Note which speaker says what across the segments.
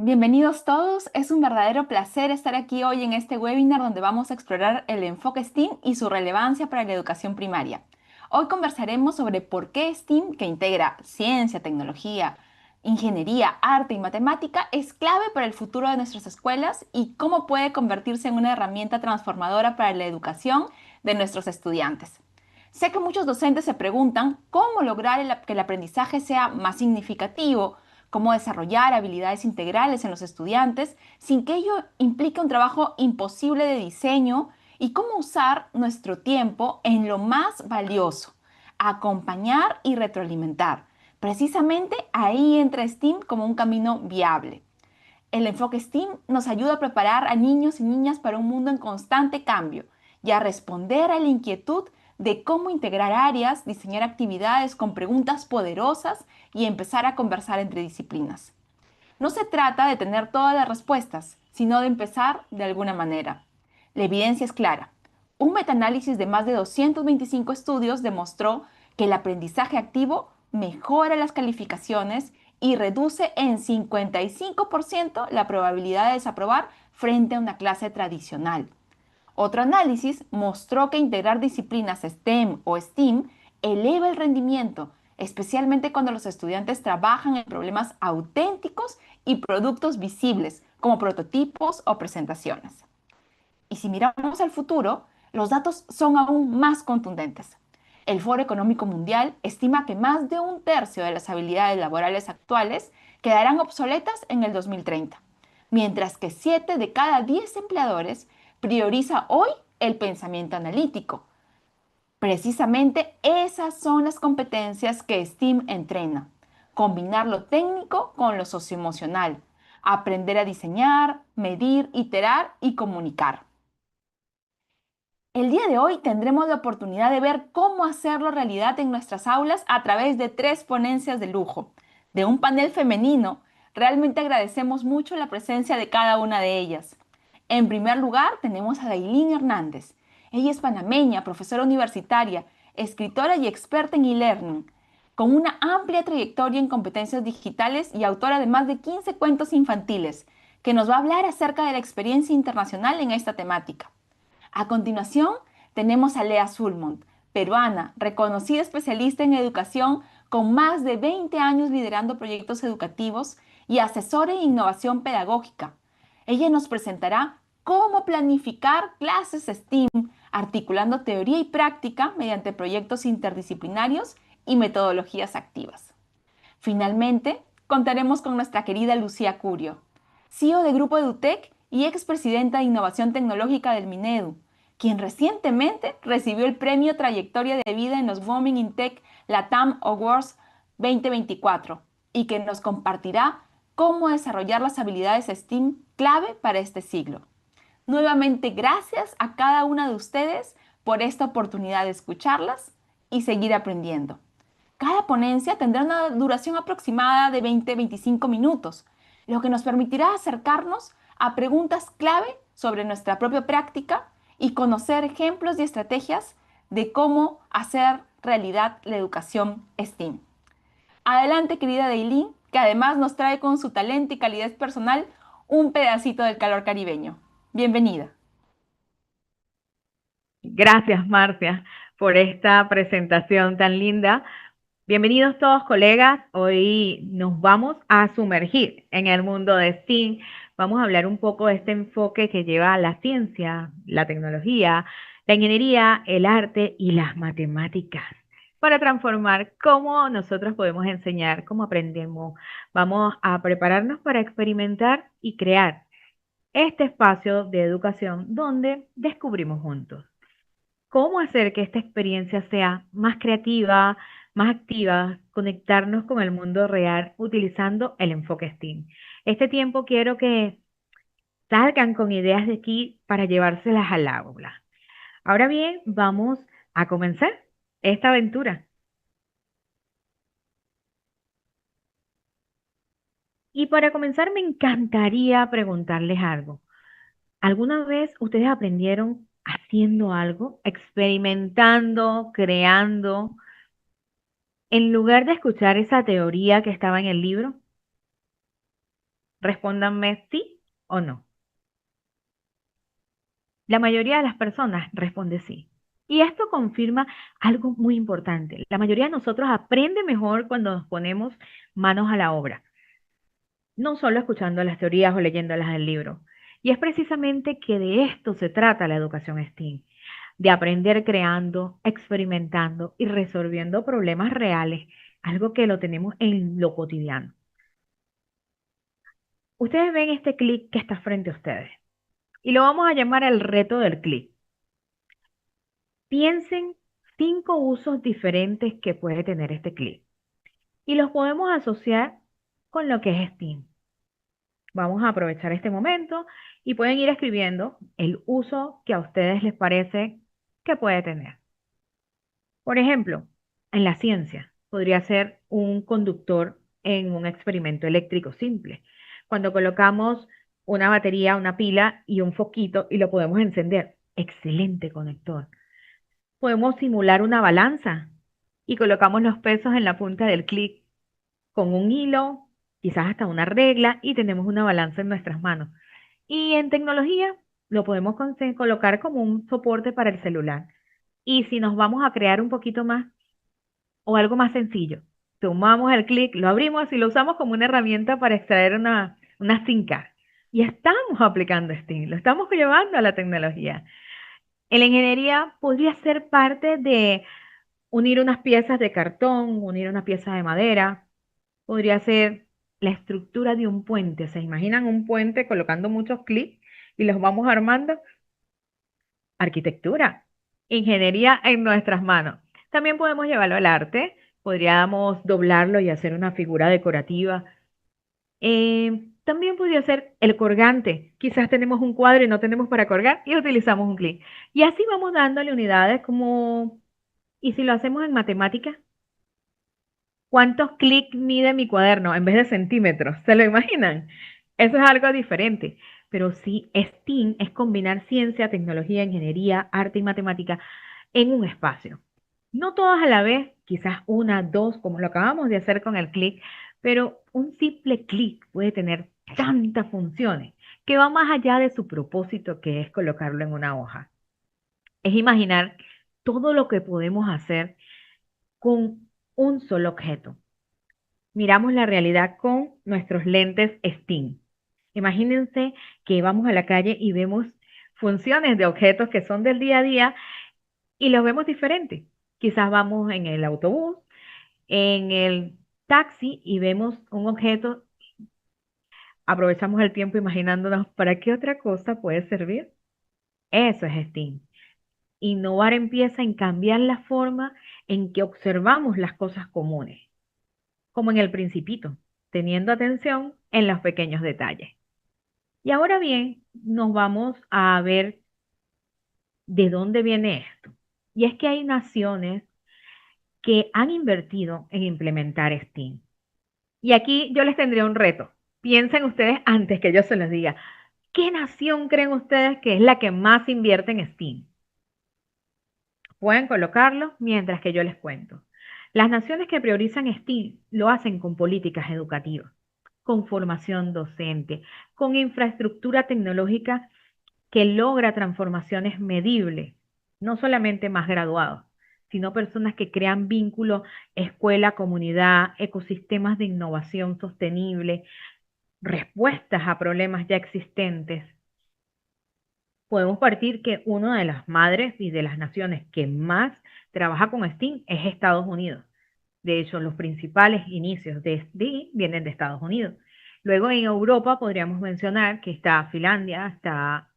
Speaker 1: Bienvenidos todos, es un verdadero placer estar aquí hoy en este webinar donde vamos a explorar el enfoque STEAM y su relevancia para la educación primaria. Hoy conversaremos sobre por qué STEAM, que integra ciencia, tecnología, ingeniería, arte y matemática, es clave para el futuro de nuestras escuelas y cómo puede convertirse en una herramienta transformadora para la educación de nuestros estudiantes. Sé que muchos docentes se preguntan cómo lograr que el aprendizaje sea más significativo, cómo desarrollar habilidades integrales en los estudiantes sin que ello implique un trabajo imposible de diseño y cómo usar nuestro tiempo en lo más valioso, acompañar y retroalimentar. Precisamente ahí entra STEAM como un camino viable. El enfoque STEAM nos ayuda a preparar a niños y niñas para un mundo en constante cambio y a responder a la inquietud de cómo integrar áreas, diseñar actividades con preguntas poderosas y empezar a conversar entre disciplinas. No se trata de tener todas las respuestas, sino de empezar de alguna manera. La evidencia es clara. Un metaanálisis de más de 225 estudios demostró que el aprendizaje activo mejora las calificaciones y reduce en 55% la probabilidad de desaprobar frente a una clase tradicional. Otro análisis mostró que integrar disciplinas STEM o STEAM eleva el rendimiento, especialmente cuando los estudiantes trabajan en problemas auténticos y productos visibles, como prototipos o presentaciones. Y si miramos al futuro, los datos son aún más contundentes. El Foro Económico Mundial estima que más de un tercio de las habilidades laborales actuales quedarán obsoletas en el 2030, mientras que 7 de cada 10 empleadores prioriza hoy el pensamiento analítico. Precisamente esas son las competencias que STEAM entrena. Combinar lo técnico con lo socioemocional. Aprender a diseñar, medir, iterar y comunicar. El día de hoy tendremos la oportunidad de ver cómo hacerlo realidad en nuestras aulas a través de tres ponencias de lujo, de un panel femenino. Realmente agradecemos mucho la presencia de cada una de ellas. En primer lugar, tenemos a Dailín Hernández. Ella es panameña, profesora universitaria, escritora y experta en e-learning, con una amplia trayectoria en competencias digitales y autora de más de 15 cuentos infantiles, que nos va a hablar acerca de la experiencia internacional en esta temática. A continuación, tenemos a Lea Sulmont, peruana, reconocida especialista en educación con más de 20 años liderando proyectos educativos y asesora en innovación pedagógica. Ella nos presentará cómo planificar clases STEAM, articulando teoría y práctica mediante proyectos interdisciplinarios y metodologías activas. Finalmente, contaremos con nuestra querida Lucía Curio, CEO de Grupo EduTech y expresidenta de Innovación Tecnológica del Minedu, quien recientemente recibió el premio Trayectoria de Vida en los Women in Tech LATAM Awards 2024 y que nos compartirá cómo desarrollar las habilidades STEAM clave para este siglo. Nuevamente, gracias a cada una de ustedes por esta oportunidad de escucharlas y seguir aprendiendo. Cada ponencia tendrá una duración aproximada de 20-25 minutos, lo que nos permitirá acercarnos a preguntas clave sobre nuestra propia práctica y conocer ejemplos y estrategias de cómo hacer realidad la educación STEAM. Adelante, querida Dailin, que además nos trae con su talento y calidez personal un pedacito del calor caribeño. Bienvenida.
Speaker 2: Gracias, Marcia, por esta presentación tan linda. Bienvenidos todos, colegas. Hoy nos vamos a sumergir en el mundo de STEAM. Vamos a hablar un poco de este enfoque que lleva la ciencia, la tecnología, la ingeniería, el arte y las matemáticas para transformar cómo nosotros podemos enseñar, cómo aprendemos. Vamos a prepararnos para experimentar y crear este espacio de educación donde descubrimos juntos cómo hacer que esta experiencia sea más creativa, más activa, conectarnos con el mundo real utilizando el enfoque STEAM. Este tiempo quiero que salgan con ideas de aquí para llevárselas al aula. Ahora bien, vamos a comenzar esta aventura. Y para comenzar, me encantaría preguntarles algo. ¿Alguna vez ustedes aprendieron haciendo algo, experimentando, creando? En lugar de escuchar esa teoría que estaba en el libro, Respóndanme sí o no. La mayoría de las personas responde sí. Y esto confirma algo muy importante. La mayoría de nosotros aprende mejor cuando nos ponemos manos a la obra, no solo escuchando las teorías o leyéndolas del libro. Y es precisamente que de esto se trata la educación STEAM, de aprender creando, experimentando y resolviendo problemas reales, algo que lo tenemos en lo cotidiano. Ustedes ven este clic que está frente a ustedes y lo vamos a llamar el reto del clic. Piensen 5 usos diferentes que puede tener este clic y los podemos asociar con lo que es STEAM. Vamos a aprovechar este momento y pueden ir escribiendo el uso que a ustedes les parece que puede tener. Por ejemplo, en la ciencia podría ser un conductor en un experimento eléctrico simple. Cuando colocamos una batería, una pila y un foquito y lo podemos encender. Excelente conector. Podemos simular una balanza y colocamos los pesos en la punta del clic con un hilo, quizás hasta una regla y tenemos una balanza en nuestras manos. Y en tecnología lo podemos colocar como un soporte para el celular. Y si nos vamos a crear un poquito más o algo más sencillo, tomamos el clic, lo abrimos y lo usamos como una herramienta para extraer una SIM card. Y estamos aplicando Steam, lo estamos llevando a la tecnología. En la ingeniería podría ser parte de unir unas piezas de cartón, unir unas piezas de madera, podría ser la estructura de un puente. ¿Se imaginan un puente colocando muchos clics y los vamos armando? Arquitectura, ingeniería en nuestras manos. También podemos llevarlo al arte, podríamos doblarlo y hacer una figura decorativa. También podría ser el colgante. Quizás tenemos un cuadro y no tenemos para colgar y utilizamos un clic. Y así vamos dándole unidades como, ¿y si lo hacemos en matemáticas? ¿Cuántos clics mide mi cuaderno en vez de centímetros? ¿Se lo imaginan? Eso es algo diferente. Pero sí, STEAM es combinar ciencia, tecnología, ingeniería, arte y matemática en un espacio. No todas a la vez, quizás una, dos, como lo acabamos de hacer con el clic, pero un simple clic puede tener tantas funciones que va más allá de su propósito, que es colocarlo en una hoja. Es imaginar todo lo que podemos hacer con un solo objeto. Miramos la realidad con nuestros lentes STEAM. Imagínense que vamos a la calle y vemos funciones de objetos que son del día a día y los vemos diferentes. Quizás vamos en el autobús, en el taxi y vemos un objeto, aprovechamos el tiempo imaginándonos para qué otra cosa puede servir. Eso es STEAM. Innovar empieza en cambiar la forma en que observamos las cosas comunes, como en el Principito, teniendo atención en los pequeños detalles. Y ahora bien, nos vamos a ver de dónde viene esto. Y es que hay naciones que han invertido en implementar STEAM. Y aquí yo les tendría un reto. Piensen ustedes antes que yo se los diga. ¿Qué nación creen ustedes que es la que más invierte en STEAM? Pueden colocarlo mientras que yo les cuento. Las naciones que priorizan STEAM lo hacen con políticas educativas, con formación docente, con infraestructura tecnológica que logra transformaciones medibles, no solamente más graduados, sino personas que crean vínculos escuela-comunidad, ecosistemas de innovación sostenible, respuestas a problemas ya existentes. Podemos partir que una de las madres y de las naciones que más trabaja con STEAM es Estados Unidos. De hecho, los principales inicios de STEAM vienen de Estados Unidos. Luego en Europa podríamos mencionar que está Finlandia, está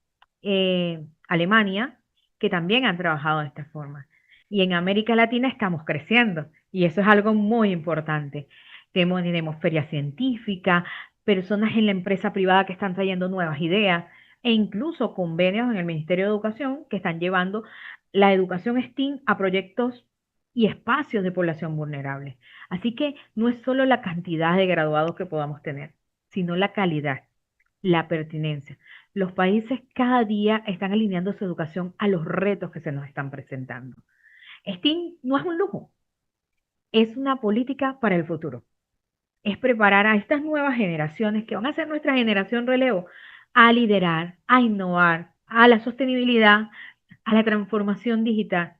Speaker 2: Alemania, que también han trabajado de esta forma. Y en América Latina estamos creciendo y eso es algo muy importante. Tenemos ferias científicas, personas en la empresa privada que están trayendo nuevas ideas e incluso convenios en el Ministerio de Educación que están llevando la educación STEAM a proyectos y espacios de población vulnerable. Así que no es solo la cantidad de graduados que podamos tener, sino la calidad, la pertinencia. Los países cada día están alineando su educación a los retos que se nos están presentando. STEAM no es un lujo, es una política para el futuro. es preparar a estas nuevas generaciones que van a ser nuestra generación relevo a liderar, a innovar, a la sostenibilidad, a la transformación digital.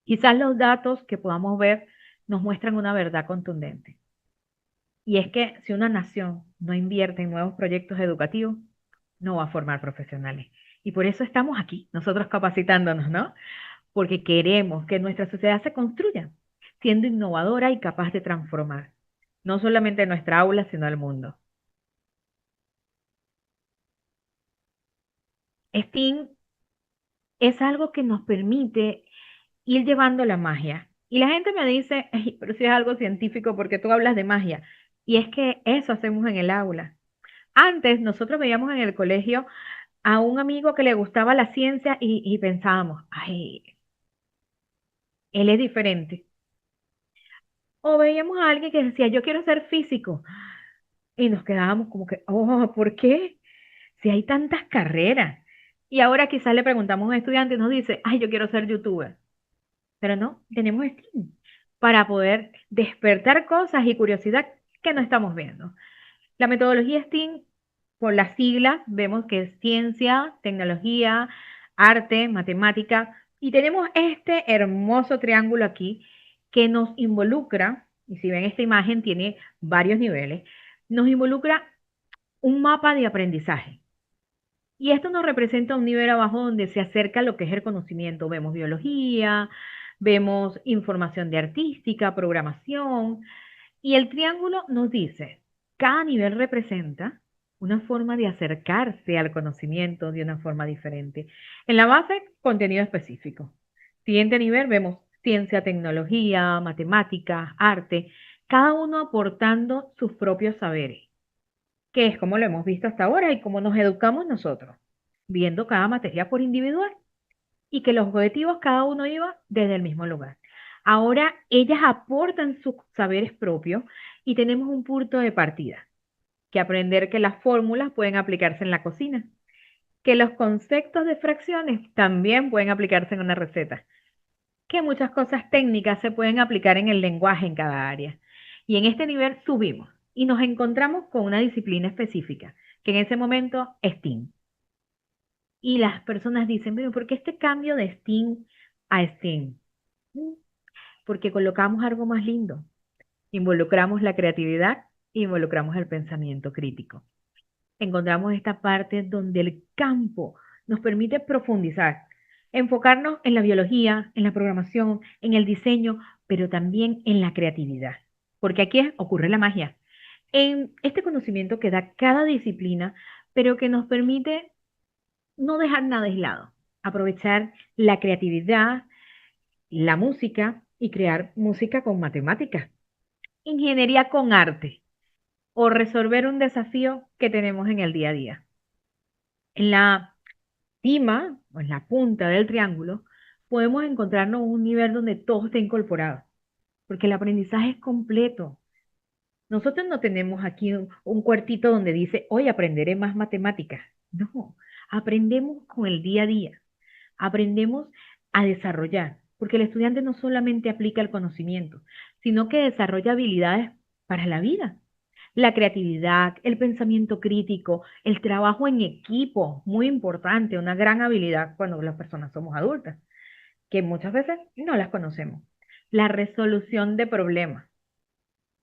Speaker 2: Quizás los datos que podamos ver nos muestran una verdad contundente. Y es que si una nación no invierte en nuevos proyectos educativos, no va a formar profesionales. Y por eso estamos aquí, nosotros capacitándonos, ¿no? Porque queremos que nuestra sociedad se construya, siendo innovadora y capaz de transformar, no solamente nuestra aula, sino el mundo. STEAM es algo que nos permite ir llevando la magia. Y la gente me dice, "Ey, pero si es algo científico, porque tú hablas de magia?" Y es que eso hacemos en el aula. Antes nosotros veíamos en el colegio a un amigo que le gustaba la ciencia y pensábamos, ay, él es diferente. O veíamos a alguien que decía, yo quiero ser físico. Y nos quedábamos como que, oh, ¿por qué? Si hay tantas carreras. Y ahora quizás le preguntamos a un estudiante y nos dice, ay, yo quiero ser youtuber. Pero no, tenemos STEAM para poder despertar cosas y curiosidad que no estamos viendo. La metodología STEAM, por las siglas, vemos que es ciencia, tecnología, arte, matemática, y tenemos este hermoso triángulo aquí que nos involucra, y si ven esta imagen tiene varios niveles, nos involucra un mapa de aprendizaje. Y esto nos representa un nivel abajo donde se acerca a lo que es el conocimiento. Vemos biología, vemos información de artística, programación, y el triángulo nos dice, cada nivel representa una forma de acercarse al conocimiento de una forma diferente. En la base, contenido específico. Siguiente nivel, vemos ciencia, tecnología, matemáticas, arte, cada uno aportando sus propios saberes, que es como lo hemos visto hasta ahora y cómo nos educamos nosotros, viendo cada materia por individual y que los objetivos cada uno iba desde el mismo lugar. Ahora ellas aportan sus saberes propios y tenemos un punto de partida, que aprender que las fórmulas pueden aplicarse en la cocina, que los conceptos de fracciones también pueden aplicarse en una receta, que muchas cosas técnicas se pueden aplicar en el lenguaje en cada área. Y en este nivel subimos y nos encontramos con una disciplina específica, que en ese momento es STEAM. Y las personas dicen, pero ¿por qué este cambio de STEAM a STEAM? Porque colocamos algo más lindo. Involucramos la creatividad, involucramos el pensamiento crítico. Encontramos esta parte donde el campo nos permite profundizar, enfocarnos en la biología, en la programación, en el diseño, pero también en la creatividad. Porque aquí ocurre la magia. En este conocimiento que da cada disciplina, pero que nos permite no dejar nada aislado, aprovechar la creatividad, la música y crear música con matemáticas, ingeniería con arte o resolver un desafío que tenemos en el día a día. En la cima o en la punta del triángulo podemos encontrarnos un nivel donde todo está incorporado, porque el aprendizaje es completo. Nosotros no tenemos aquí un cuartito donde dice, hoy aprenderé más matemáticas. No, aprendemos con el día a día, aprendemos a desarrollar, porque el estudiante no solamente aplica el conocimiento, sino que desarrolla habilidades para la vida. La creatividad, el pensamiento crítico, el trabajo en equipo, muy importante, una gran habilidad cuando las personas somos adultas, que muchas veces no las conocemos. La resolución de problemas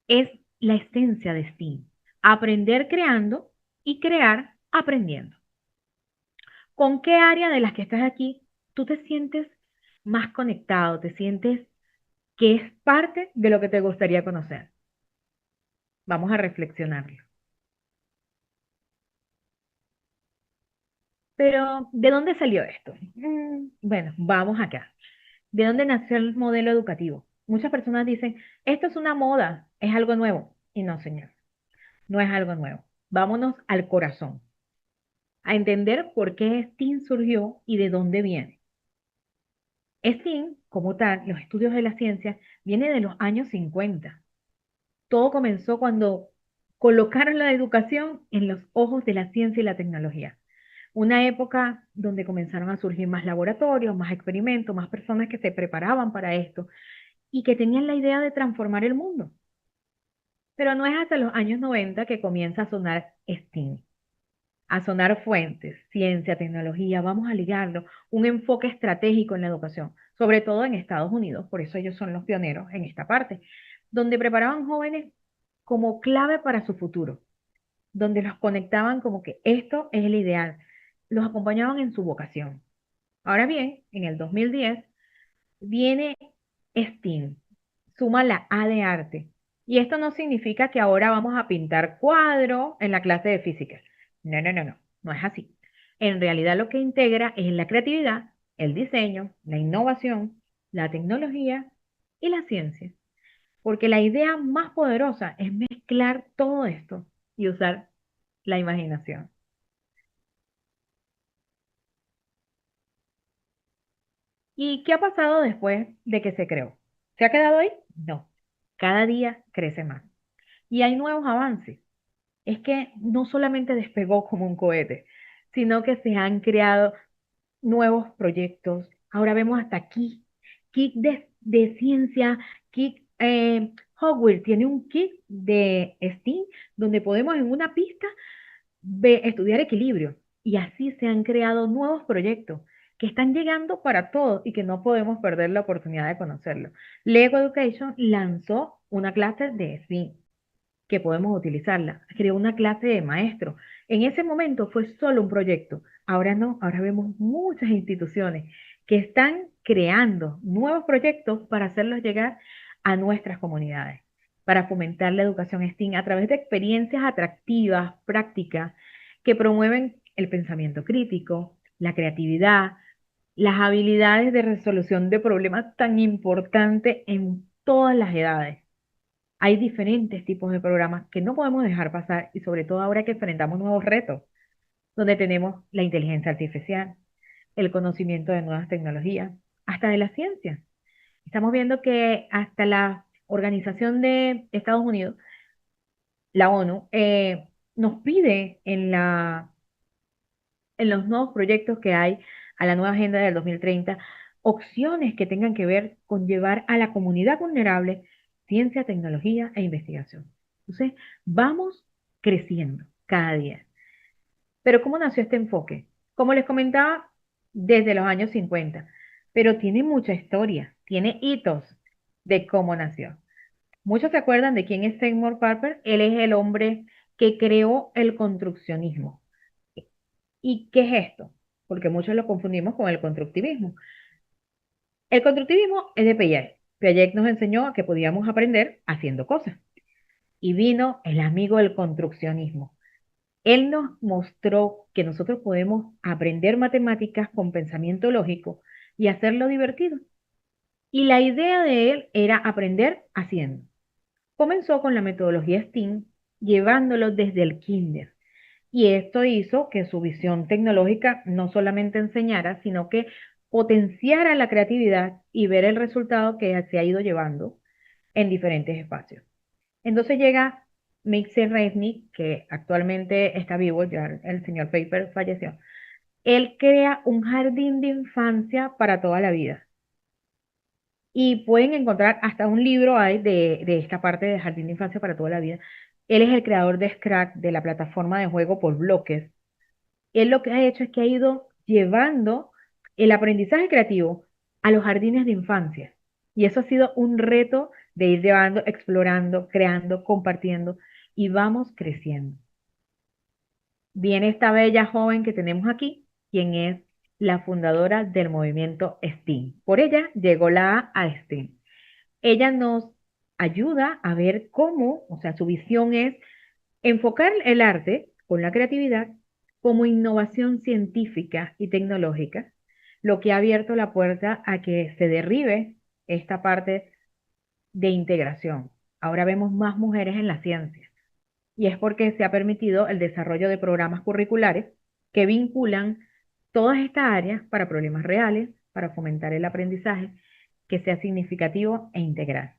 Speaker 2: es la esencia de STEAM. Aprender creando y crear aprendiendo. ¿Con qué área de las que estás aquí tú te sientes más conectado? ¿Te sientes que es parte de lo que te gustaría conocer? Vamos a reflexionarlo. Pero, ¿de dónde salió esto? Bueno, vamos acá. ¿De dónde nació el modelo educativo? Muchas personas dicen, esto es una moda, es algo nuevo. Y no, señor, no es algo nuevo. Vámonos al corazón, a entender por qué STEAM surgió y de dónde viene. STEAM, como tal, los estudios de la ciencia, viene de los años 50. Todo comenzó cuando colocaron la educación en los ojos de la ciencia y la tecnología. Una época donde comenzaron a surgir más laboratorios, más experimentos, más personas que se preparaban para esto y que tenían la idea de transformar el mundo. Pero no es hasta los años 90 que comienza a sonar STEAM, a sonar fuentes, ciencia, tecnología, vamos a ligarlo, un enfoque estratégico en la educación, sobre todo en Estados Unidos, por eso ellos son los pioneros en esta parte, donde preparaban jóvenes como clave para su futuro, donde los conectaban como que esto es el ideal, los acompañaban en su vocación. Ahora bien, en el 2010 viene STEAM, suma la A de arte. Y esto no significa que ahora vamos a pintar cuadros en la clase de física. No, no, no, no, no es así. En realidad lo que integra es la creatividad, el diseño, la innovación, la tecnología y la ciencia. Porque la idea más poderosa es mezclar todo esto y usar la imaginación. ¿Y qué ha pasado después de que se creó? ¿Se ha quedado ahí? No. Cada día crece más. Y hay nuevos avances. Es que no solamente despegó como un cohete, sino que se han creado nuevos proyectos. Ahora vemos hasta kit de ciencia, kit, Hogwarts tiene un kit de STEAM donde podemos en una pista estudiar equilibrio. Y así se han creado nuevos proyectos que están llegando para todos y que no podemos perder la oportunidad de conocerlo. Lego Education lanzó una clase de STEAM que podemos utilizarla. Creó una clase de maestro. En ese momento fue solo un proyecto. Ahora no, ahora vemos muchas instituciones que están creando nuevos proyectos para hacerlos llegar a nuestras comunidades, para fomentar la educación STEAM a través de experiencias atractivas, prácticas, que promueven el pensamiento crítico, la creatividad, las habilidades de resolución de problemas tan importantes en todas las edades. Hay diferentes tipos de programas que no podemos dejar pasar y sobre todo ahora que enfrentamos nuevos retos, donde tenemos la inteligencia artificial, el conocimiento de nuevas tecnologías, hasta de la ciencia. Estamos viendo que hasta la Organización de Estados Unidos, la ONU, nos pide en los nuevos proyectos que hay a la nueva Agenda del 2030 opciones que tengan que ver con llevar a la comunidad vulnerable ciencia, tecnología e investigación. Entonces, vamos creciendo cada día. Pero ¿cómo nació este enfoque? Como les comentaba, desde los años 50, pero tiene mucha historia, tiene hitos de cómo nació. Muchos se acuerdan de quién es Seymour Papert. Él es el hombre que creó el construccionismo. ¿Y qué es esto? Porque muchos lo confundimos con el constructivismo. El constructivismo es de Piaget. Piaget nos enseñó a que podíamos aprender haciendo cosas. Y vino el amigo del construccionismo. Él nos mostró que nosotros podemos aprender matemáticas con pensamiento lógico y hacerlo divertido. Y la idea de él era aprender haciendo. Comenzó con la metodología STEAM, llevándolo desde el kinder. Y esto hizo que su visión tecnológica no solamente enseñara, sino que potenciara la creatividad y ver el resultado que se ha ido llevando en diferentes espacios. Entonces llega Mixer Resnick, que actualmente está vivo, ya el señor Paper falleció. Él crea un jardín de infancia para toda la vida. Y pueden encontrar hasta un libro hay de esta parte de jardín de infancia para toda la vida. Él es el creador de Scratch, de la plataforma de juego por bloques. Él lo que ha hecho es que ha ido llevando el aprendizaje creativo a los jardines de infancia. Y eso ha sido un reto de ir llevando, explorando, creando, compartiendo y vamos creciendo. Viene esta bella joven que tenemos aquí, quien es la fundadora del movimiento STEAM. Por ella llegó la A a STEAM. Ella nos ayuda a ver cómo, o sea, su visión es enfocar el arte con la creatividad como innovación científica y tecnológica, lo que ha abierto la puerta a que se derribe esta parte de integración. Ahora vemos más mujeres en la ciencia y es porque se ha permitido el desarrollo de programas curriculares que vinculan todas estas áreas para problemas reales, para fomentar el aprendizaje que sea significativo e integral.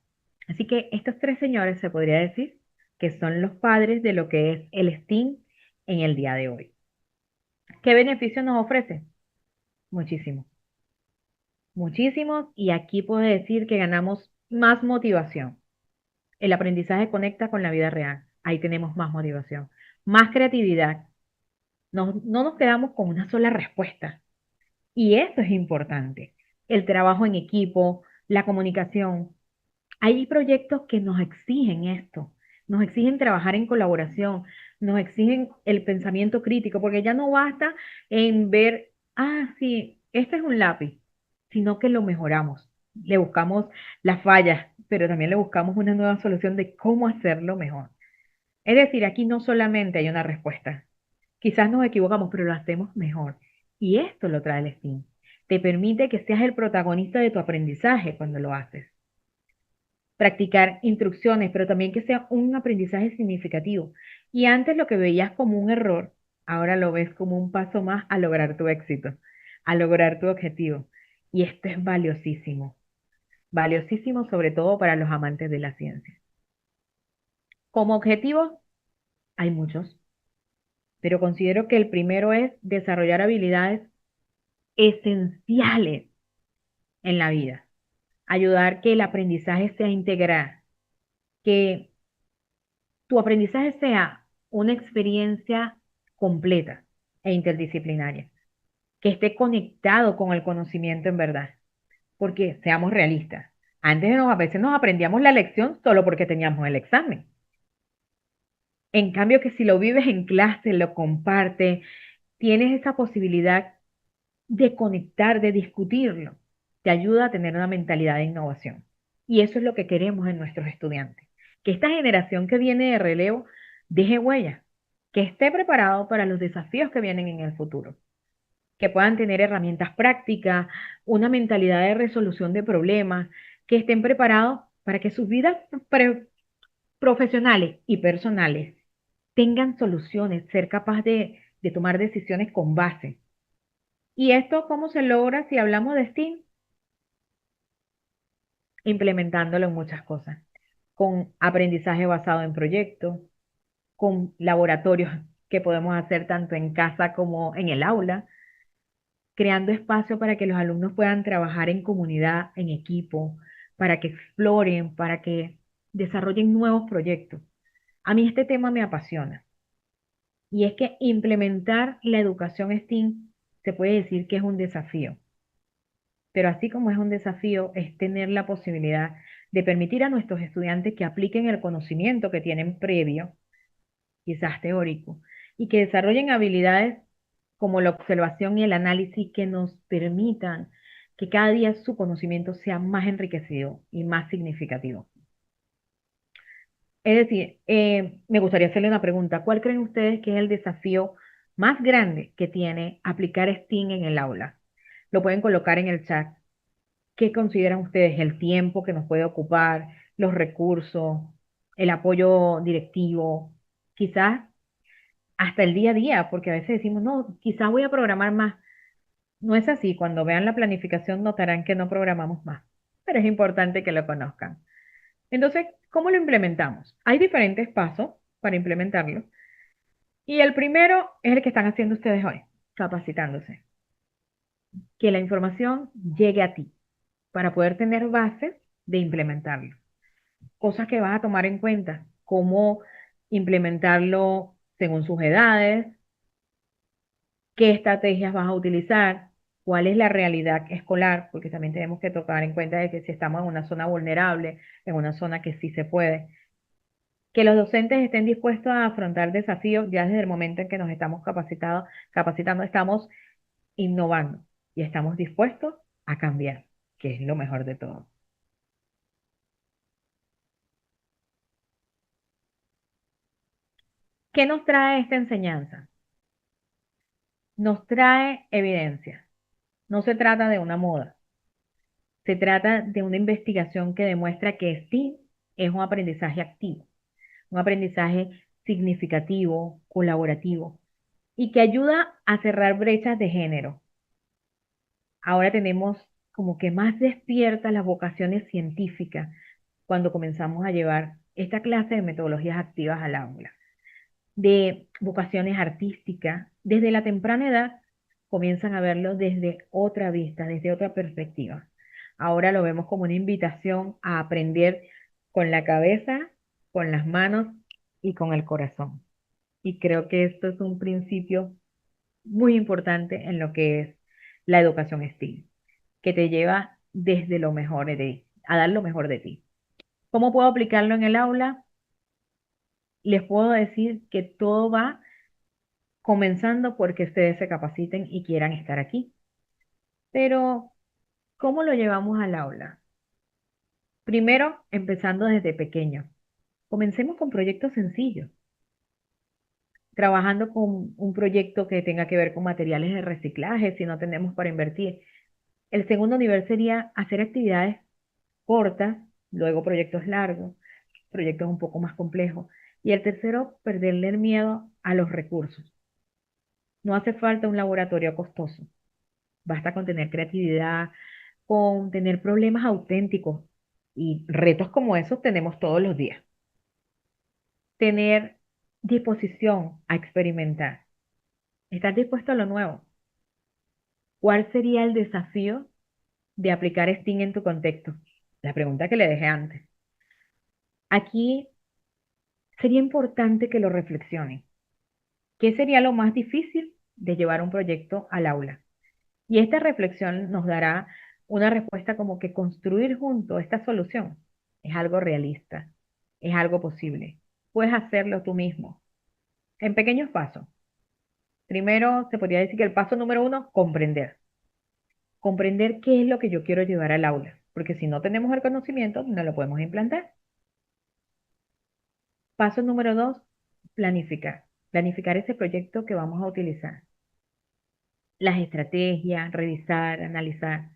Speaker 2: Así que estos tres señores se podría decir que son los padres de lo que es el STEAM en el día de hoy. ¿Qué beneficios nos ofrece? Muchísimos, muchísimos, y aquí puedo decir que ganamos más motivación. El aprendizaje conecta con la vida real. Ahí tenemos más motivación, más creatividad. No nos quedamos con una sola respuesta. Y eso es importante. El trabajo en equipo, la comunicación. Hay proyectos que nos exigen esto, nos exigen trabajar en colaboración, nos exigen el pensamiento crítico, porque ya no basta en ver, sí, este es un lápiz, sino que lo mejoramos. Le buscamos las fallas, pero también le buscamos una nueva solución de cómo hacerlo mejor. Es decir, aquí no solamente hay una respuesta. Quizás nos equivocamos, pero lo hacemos mejor. Y esto lo trae el STEAM. Te permite que seas el protagonista de tu aprendizaje cuando lo haces. Practicar instrucciones, pero también que sea un aprendizaje significativo. Y antes lo que veías como un error, ahora lo ves como un paso más a lograr tu éxito, a lograr tu objetivo. Y esto es valiosísimo, valiosísimo sobre todo para los amantes de la ciencia. Como objetivo, hay muchos, pero considero que el primero es desarrollar habilidades esenciales en la vida, ayudar que el aprendizaje sea integral, que tu aprendizaje sea una experiencia completa e interdisciplinaria, que esté conectado con el conocimiento en verdad, porque seamos realistas. A veces nos aprendíamos la lección solo porque teníamos el examen. En cambio, que si lo vives en clase, lo compartes, tienes esa posibilidad de conectar, de discutirlo, te ayuda a tener una mentalidad de innovación. Y eso es lo que queremos en nuestros estudiantes, que esta generación que viene de relevo deje huella, que esté preparado para los desafíos que vienen en el futuro, que puedan tener herramientas prácticas, una mentalidad de resolución de problemas, que estén preparados para que sus vidas profesionales y personales tengan soluciones, ser capaz de tomar decisiones con base. ¿Y esto cómo se logra si hablamos de STEAM? Implementándolo en muchas cosas, con aprendizaje basado en proyectos, con laboratorios que podemos hacer tanto en casa como en el aula, creando espacio para que los alumnos puedan trabajar en comunidad, en equipo, para que exploren, para que desarrollen nuevos proyectos. A mí este tema me apasiona y es que implementar la educación STEAM se puede decir que es un desafío, pero así como es un desafío, es tener la posibilidad de permitir a nuestros estudiantes que apliquen el conocimiento que tienen previo, quizás teórico, y que desarrollen habilidades como la observación y el análisis que nos permitan que cada día su conocimiento sea más enriquecido y más significativo. Es decir, me gustaría hacerle una pregunta. ¿Cuál creen ustedes que es el desafío más grande que tiene aplicar STEAM en el aula? Lo pueden colocar en el chat. ¿Qué consideran ustedes el tiempo que nos puede ocupar, los recursos, el apoyo directivo, quizás hasta el día a día? Porque a veces decimos, no, quizás voy a programar más. No es así. Cuando vean la planificación notarán que no programamos más, pero es importante que lo conozcan. Entonces, ¿cómo lo implementamos? Hay diferentes pasos para implementarlo. Y el primero es el que están haciendo ustedes hoy, capacitándose. Que la información llegue a ti para poder tener bases de implementarlo. Cosas que vas a tomar en cuenta, cómo implementarlo según sus edades, qué estrategias vas a utilizar, cuál es la realidad escolar, porque también tenemos que tocar en cuenta de que si estamos en una zona vulnerable, en una zona que sí se puede, que los docentes estén dispuestos a afrontar desafíos ya desde el momento en que nos estamos capacitando, estamos innovando y estamos dispuestos a cambiar, que es lo mejor de todo. ¿Qué nos trae esta enseñanza? Nos trae evidencia. No se trata de una moda, se trata de una investigación que demuestra que sí es un aprendizaje activo, un aprendizaje significativo, colaborativo y que ayuda a cerrar brechas de género. Ahora tenemos como que más despiertas las vocaciones científicas cuando comenzamos a llevar esta clase de metodologías activas al aula, de vocaciones artísticas, desde la temprana edad comienzan a verlo desde otra vista, desde otra perspectiva. Ahora lo vemos como una invitación a aprender con la cabeza, con las manos y con el corazón. Y creo que esto es un principio muy importante en lo que es la educación STEAM, que te lleva desde lo mejor a dar lo mejor de ti. ¿Cómo puedo aplicarlo en el aula? Les puedo decir que todo va comenzando porque ustedes se capaciten y quieran estar aquí. Pero, ¿cómo lo llevamos al aula? Primero, empezando desde pequeño. Comencemos con proyectos sencillos, trabajando con un proyecto que tenga que ver con materiales de reciclaje si no tenemos para invertir. El segundo nivel sería hacer actividades cortas, luego proyectos largos, proyectos un poco más complejos. Y el tercero, perderle el miedo a los recursos. No hace falta un laboratorio costoso. Basta con tener creatividad, con tener problemas auténticos. Y retos como esos tenemos todos los días. Tener disposición a experimentar. Estar dispuesto a lo nuevo. ¿Cuál sería el desafío de aplicar STEAM en tu contexto? La pregunta que le dejé antes. Aquí sería importante que lo reflexionen. ¿Qué sería lo más difícil de llevar un proyecto al aula? Y esta reflexión nos dará una respuesta como que construir juntos esta solución es algo realista, es algo posible. Puedes hacerlo tú mismo, en pequeños pasos. Primero, se podría decir que el paso número uno, comprender. Comprender qué es lo que yo quiero llevar al aula, porque si no tenemos el conocimiento, no lo podemos implantar. Paso número dos, planificar. Planificar ese proyecto que vamos a utilizar. Las estrategias, revisar, analizar.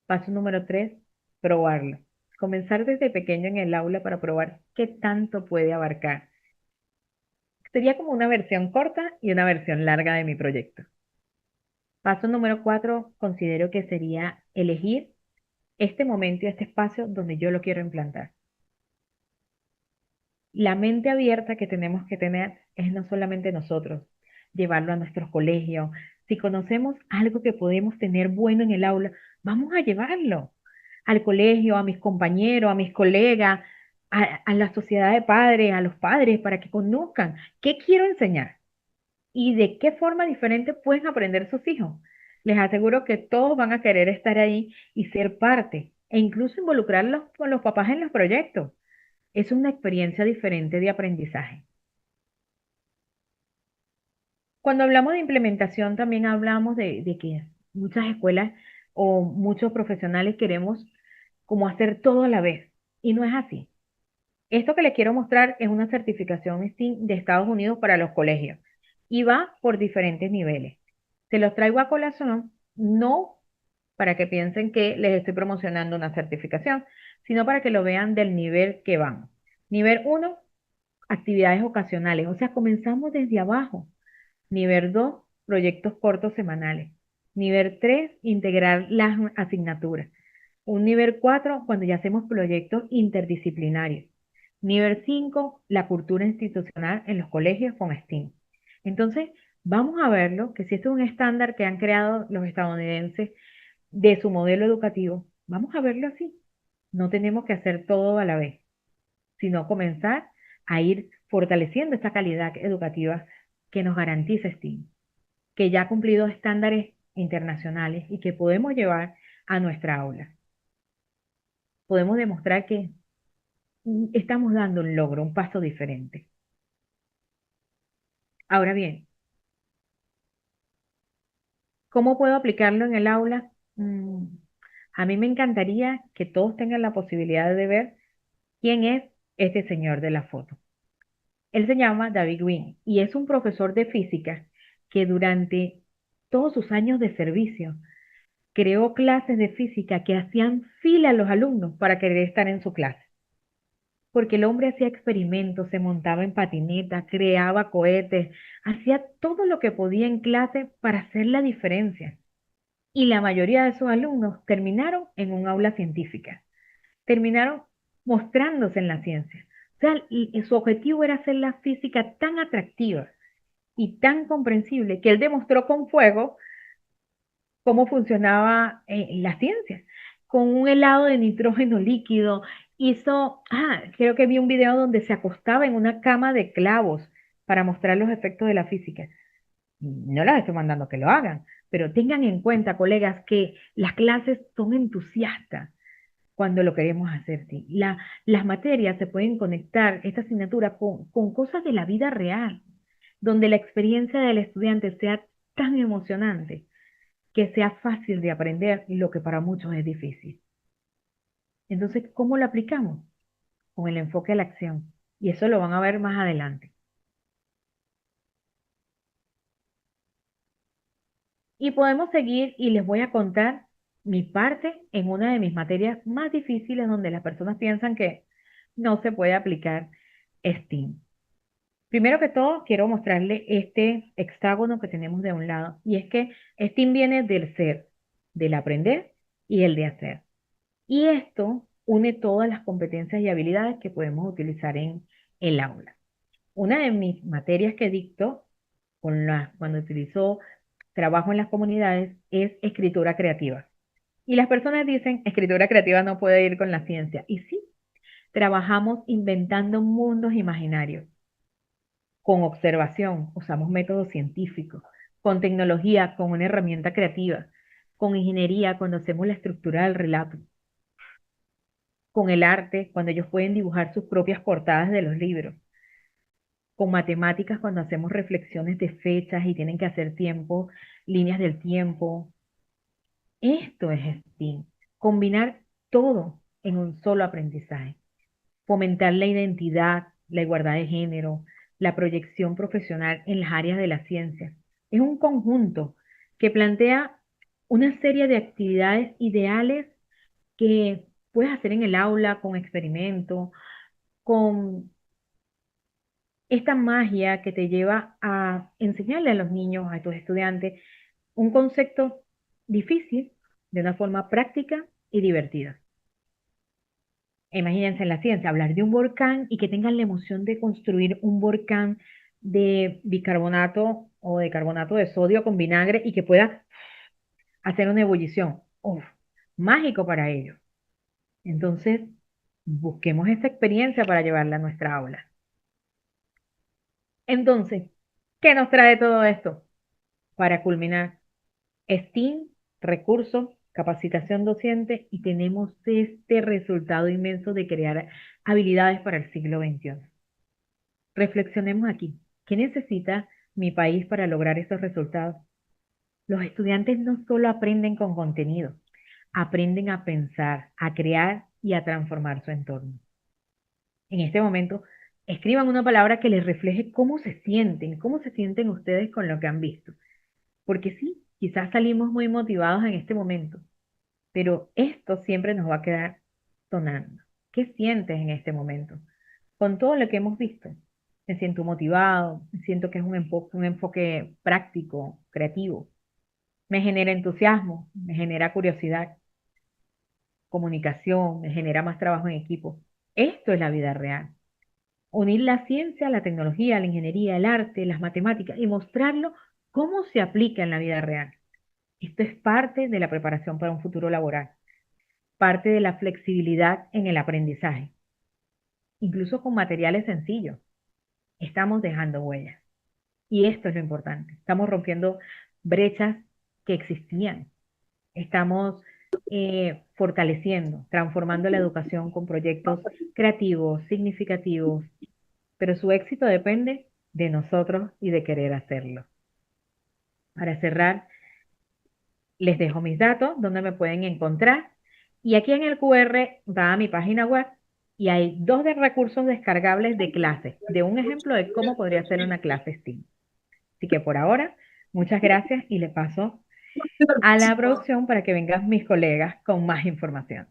Speaker 2: Paso número tres, probarlo. Comenzar desde pequeño en el aula para probar qué tanto puede abarcar. Sería como una versión corta y una versión larga de mi proyecto. Paso número cuatro, considero que sería elegir este momento y este espacio donde yo lo quiero implantar. La mente abierta que tenemos que tener es no solamente nosotros, llevarlo a nuestros colegios. Si conocemos algo que podemos tener bueno en el aula, vamos a llevarlo al colegio, a mis compañeros, a mis colegas, a la sociedad de padres, a los padres, para que conozcan qué quiero enseñar y de qué forma diferente pueden aprender sus hijos. Les aseguro que todos van a querer estar ahí y ser parte, e incluso involucrarlos con los papás en los proyectos. Es una experiencia diferente de aprendizaje. Cuando hablamos de implementación, también hablamos de que muchas escuelas o muchos profesionales queremos como hacer todo a la vez. Y no es así. Esto que les quiero mostrar es una certificación STEAM de Estados Unidos para los colegios y va por diferentes niveles. Se los traigo a colación, no para que piensen que les estoy promocionando una certificación, sino para que lo vean del nivel que van. Nivel uno, actividades ocasionales, o sea, comenzamos desde abajo. Nivel 2, proyectos cortos semanales. Nivel 3, integrar las asignaturas. Un nivel 4, cuando ya hacemos proyectos interdisciplinarios. Nivel 5, la cultura institucional en los colegios con STEAM. Entonces, vamos a verlo, que si esto es un estándar que han creado los estadounidenses de su modelo educativo, vamos a verlo así. No tenemos que hacer todo a la vez, sino comenzar a ir fortaleciendo esta calidad educativa que nos garantiza STEAM, que ya ha cumplido estándares internacionales y que podemos llevar a nuestra aula. Podemos demostrar que estamos dando un logro, un paso diferente. Ahora bien, ¿cómo puedo aplicarlo en el aula? A mí me encantaría que todos tengan la posibilidad de ver quién es este señor de la foto. Él se llama David Green y es un profesor de física que durante todos sus años de servicio creó clases de física que hacían fila a los alumnos para querer estar en su clase. Porque el hombre hacía experimentos, se montaba en patineta, creaba cohetes, hacía todo lo que podía en clase para hacer la diferencia. Y la mayoría de esos alumnos terminaron en un aula científica, terminaron mostrándose en la ciencia. O sea, su objetivo era hacer la física tan atractiva y tan comprensible que él demostró con fuego cómo funcionaba la ciencia, con un helado de nitrógeno líquido. creo que vi un video donde se acostaba en una cama de clavos para mostrar los efectos de la física. No las estoy mandando que lo hagan, pero tengan en cuenta, colegas, que las clases son entusiastas cuando lo queremos hacer. ¿Sí? Las materias se pueden conectar, esta asignatura, con cosas de la vida real, donde la experiencia del estudiante sea tan emocionante que sea fácil de aprender lo que para muchos es difícil. Entonces, ¿cómo lo aplicamos? Con el enfoque a la acción. Y eso lo van a ver más adelante. Y podemos seguir y les voy a contar mi parte en una de mis materias más difíciles donde las personas piensan que no se puede aplicar STEAM. Primero que todo, quiero mostrarle este hexágono que tenemos de un lado. Y es que STEAM viene del ser, del aprender y el de hacer. Y esto une todas las competencias y habilidades que podemos utilizar en el aula. Una de mis materias que dicto cuando utilizo trabajo en las comunidades es escritura creativa. Y las personas dicen, escritura creativa no puede ir con la ciencia. Y sí, trabajamos inventando mundos imaginarios. Con observación, usamos métodos científicos. Con tecnología, con una herramienta creativa. Con ingeniería, cuando hacemos la estructura del relato. Con el arte, cuando ellos pueden dibujar sus propias portadas de los libros. Con matemáticas, cuando hacemos reflexiones de fechas y tienen que hacer tiempo, líneas del tiempo. Esto es STEAM. Combinar todo en un solo aprendizaje. Fomentar la identidad, la igualdad de género, la proyección profesional en las áreas de la ciencia. Es un conjunto que plantea una serie de actividades ideales que puedes hacer en el aula con experimentos, con esta magia que te lleva a enseñarle a los niños, a tus estudiantes, un concepto difícil de una forma práctica y divertida. Imagínense en la ciencia, hablar de un volcán y que tengan la emoción de construir un volcán de bicarbonato o de carbonato de sodio con vinagre y que pueda hacer una ebullición. Uf, mágico para ellos. Entonces, busquemos esta experiencia para llevarla a nuestra aula. Entonces, ¿qué nos trae todo esto? Para culminar, STEAM, recursos, capacitación docente y tenemos este resultado inmenso de crear habilidades para el siglo XXI. Reflexionemos aquí. ¿Qué necesita mi país para lograr esos resultados? Los estudiantes no solo aprenden con contenido, aprenden a pensar, a crear y a transformar su entorno. En este momento, escriban una palabra que les refleje cómo se sienten ustedes con lo que han visto. Porque sí, quizás salimos muy motivados en este momento, pero esto siempre nos va a quedar sonando. ¿Qué sientes en este momento? Con todo lo que hemos visto, me siento motivado, me siento que es un enfoque práctico, creativo, me genera entusiasmo, me genera curiosidad, comunicación, me genera más trabajo en equipo. Esto es la vida real. Unir la ciencia, la tecnología, la ingeniería, el arte, las matemáticas y mostrarlo cómo se aplica en la vida real. Esto es parte de la preparación para un futuro laboral, parte de la flexibilidad en el aprendizaje, incluso con materiales sencillos. Estamos dejando huellas. Y esto es lo importante. Estamos rompiendo brechas que existían. Estamos fortaleciendo, transformando la educación con proyectos creativos, significativos, pero su éxito depende de nosotros y de querer hacerlo. Para cerrar, les dejo mis datos, donde me pueden encontrar. Y aquí en el QR va a mi página web y hay dos de recursos descargables de clases, de un ejemplo de cómo podría ser una clase STEAM. Así que por ahora, muchas gracias y le paso a la producción para que vengan mis colegas con más información.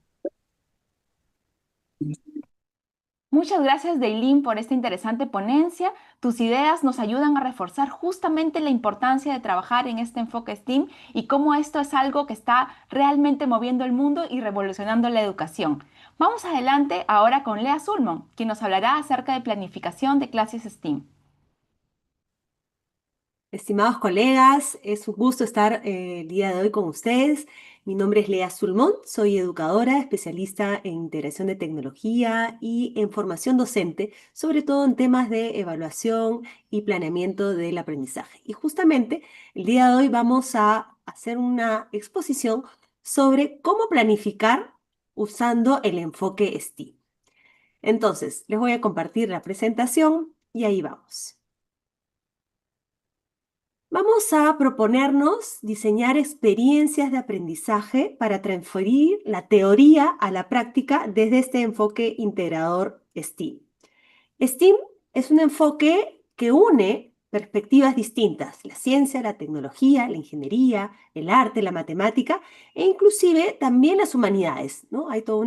Speaker 1: Muchas gracias, Dailin, por esta interesante ponencia. Tus ideas nos ayudan a reforzar justamente la importancia de trabajar en este enfoque STEAM y cómo esto es algo que está realmente moviendo el mundo y revolucionando la educación. Vamos adelante ahora con Lea Sulmon, quien nos hablará acerca de planificación de clases STEAM.
Speaker 3: Estimados colegas, es un gusto estar el día de hoy con ustedes. Mi nombre es Lea Sulmón, soy educadora, especialista en integración de tecnología y en formación docente, sobre todo en temas de evaluación y planeamiento del aprendizaje. Y justamente el día de hoy vamos a hacer una exposición sobre cómo planificar usando el enfoque STEAM. Entonces, les voy a compartir la presentación y ahí vamos. Vamos a proponernos diseñar experiencias de aprendizaje para transferir la teoría a la práctica desde este enfoque integrador STEAM. STEAM es un enfoque que une perspectivas distintas, la ciencia, la tecnología, la ingeniería, el arte, la matemática e inclusive también las humanidades, ¿no? Hay todo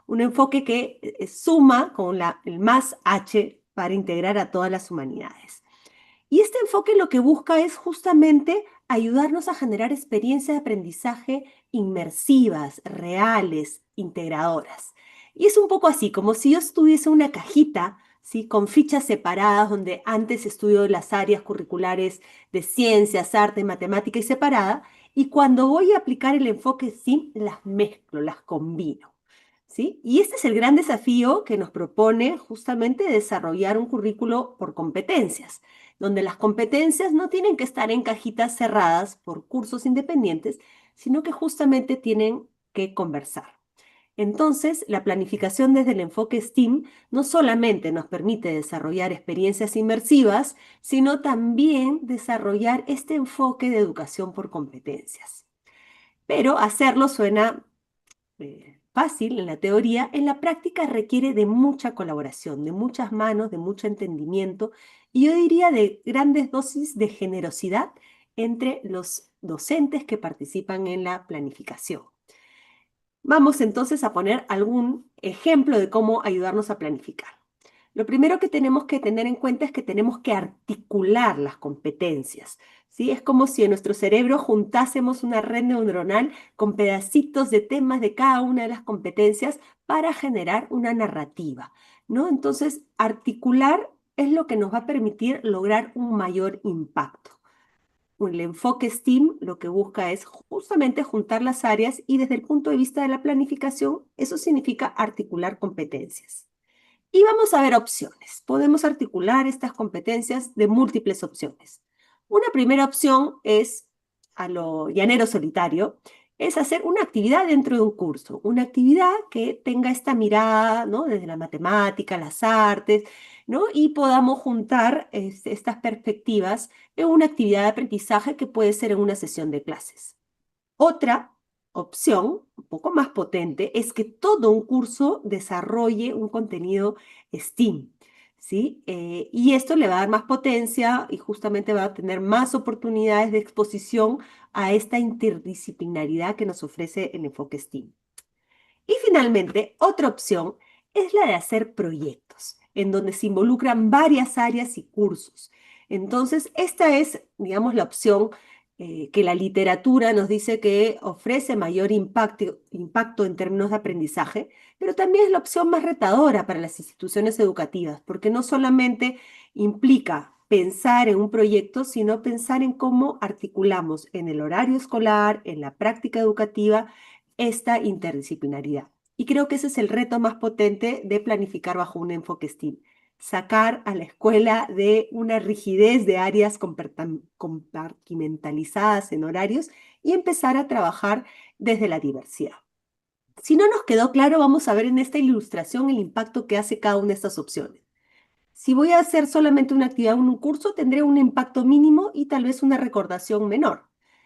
Speaker 3: un enfoque que suma con el más H para integrar a todas las humanidades. Y este enfoque lo que busca es justamente ayudarnos a generar experiencias de aprendizaje inmersivas, reales, integradoras. Y es un poco así, como si yo estuviese una cajita, ¿sí? Con fichas separadas, donde antes estudio las áreas curriculares de ciencias, arte, matemática y separada, y cuando voy a aplicar el enfoque STEAM, las mezclo, las combino. ¿Sí? Y este es el gran desafío que nos propone justamente desarrollar un currículo por competencias, donde las competencias no tienen que estar en cajitas cerradas por cursos independientes, sino que justamente tienen que conversar. Entonces, la planificación desde el enfoque STEAM no solamente nos permite desarrollar experiencias inmersivas, sino también desarrollar este enfoque de educación por competencias. Pero hacerlo suena fácil en la teoría, en la práctica requiere de mucha colaboración, de muchas manos, de mucho entendimiento y yo diría de grandes dosis de generosidad entre los docentes que participan en la planificación. Vamos entonces a poner algún ejemplo de cómo ayudarnos a planificar. Lo primero que tenemos que tener en cuenta es que tenemos que articular las competencias, ¿sí? Es como si en nuestro cerebro juntásemos una red neuronal con pedacitos de temas de cada una de las competencias para generar una narrativa, ¿no? Entonces, articular es lo que nos va a permitir lograr un mayor impacto. El enfoque STEAM lo que busca es justamente juntar las áreas y desde el punto de vista de la planificación, eso significa articular competencias. Y vamos a ver opciones. Podemos articular estas competencias de múltiples opciones. Una primera opción es, a lo llanero solitario, es hacer una actividad dentro de un curso, una actividad que tenga esta mirada, ¿no? Desde la matemática, las artes, ¿no? Y podamos juntar estas perspectivas en una actividad de aprendizaje que puede ser en una sesión de clases. Otra opción, un poco más potente, es que todo un curso desarrolle un contenido STEAM, ¿sí? Y esto le va a dar más potencia y justamente va a tener más oportunidades de exposición a esta interdisciplinaridad que nos ofrece el enfoque STEAM. Y finalmente, otra opción es la de hacer proyectos, en donde se involucran varias áreas y cursos. Entonces, esta es, digamos, la opción que la literatura nos dice que ofrece mayor impacto en términos de aprendizaje, pero también es la opción más retadora para las instituciones educativas, porque no solamente implica pensar en un proyecto, sino pensar en cómo articulamos en el horario escolar, en la práctica educativa, esta interdisciplinaridad. Y creo que ese es el reto más potente de planificar bajo un enfoque STEAM. Sacar a la escuela de una rigidez de áreas compartimentalizadas en horarios y empezar a trabajar desde la diversidad. Si no nos quedó claro, vamos a ver en esta ilustración el impacto que hace cada una de estas opciones. Si voy a hacer solamente una actividad en un curso, tendré un impacto mínimo y tal vez una recordación menor.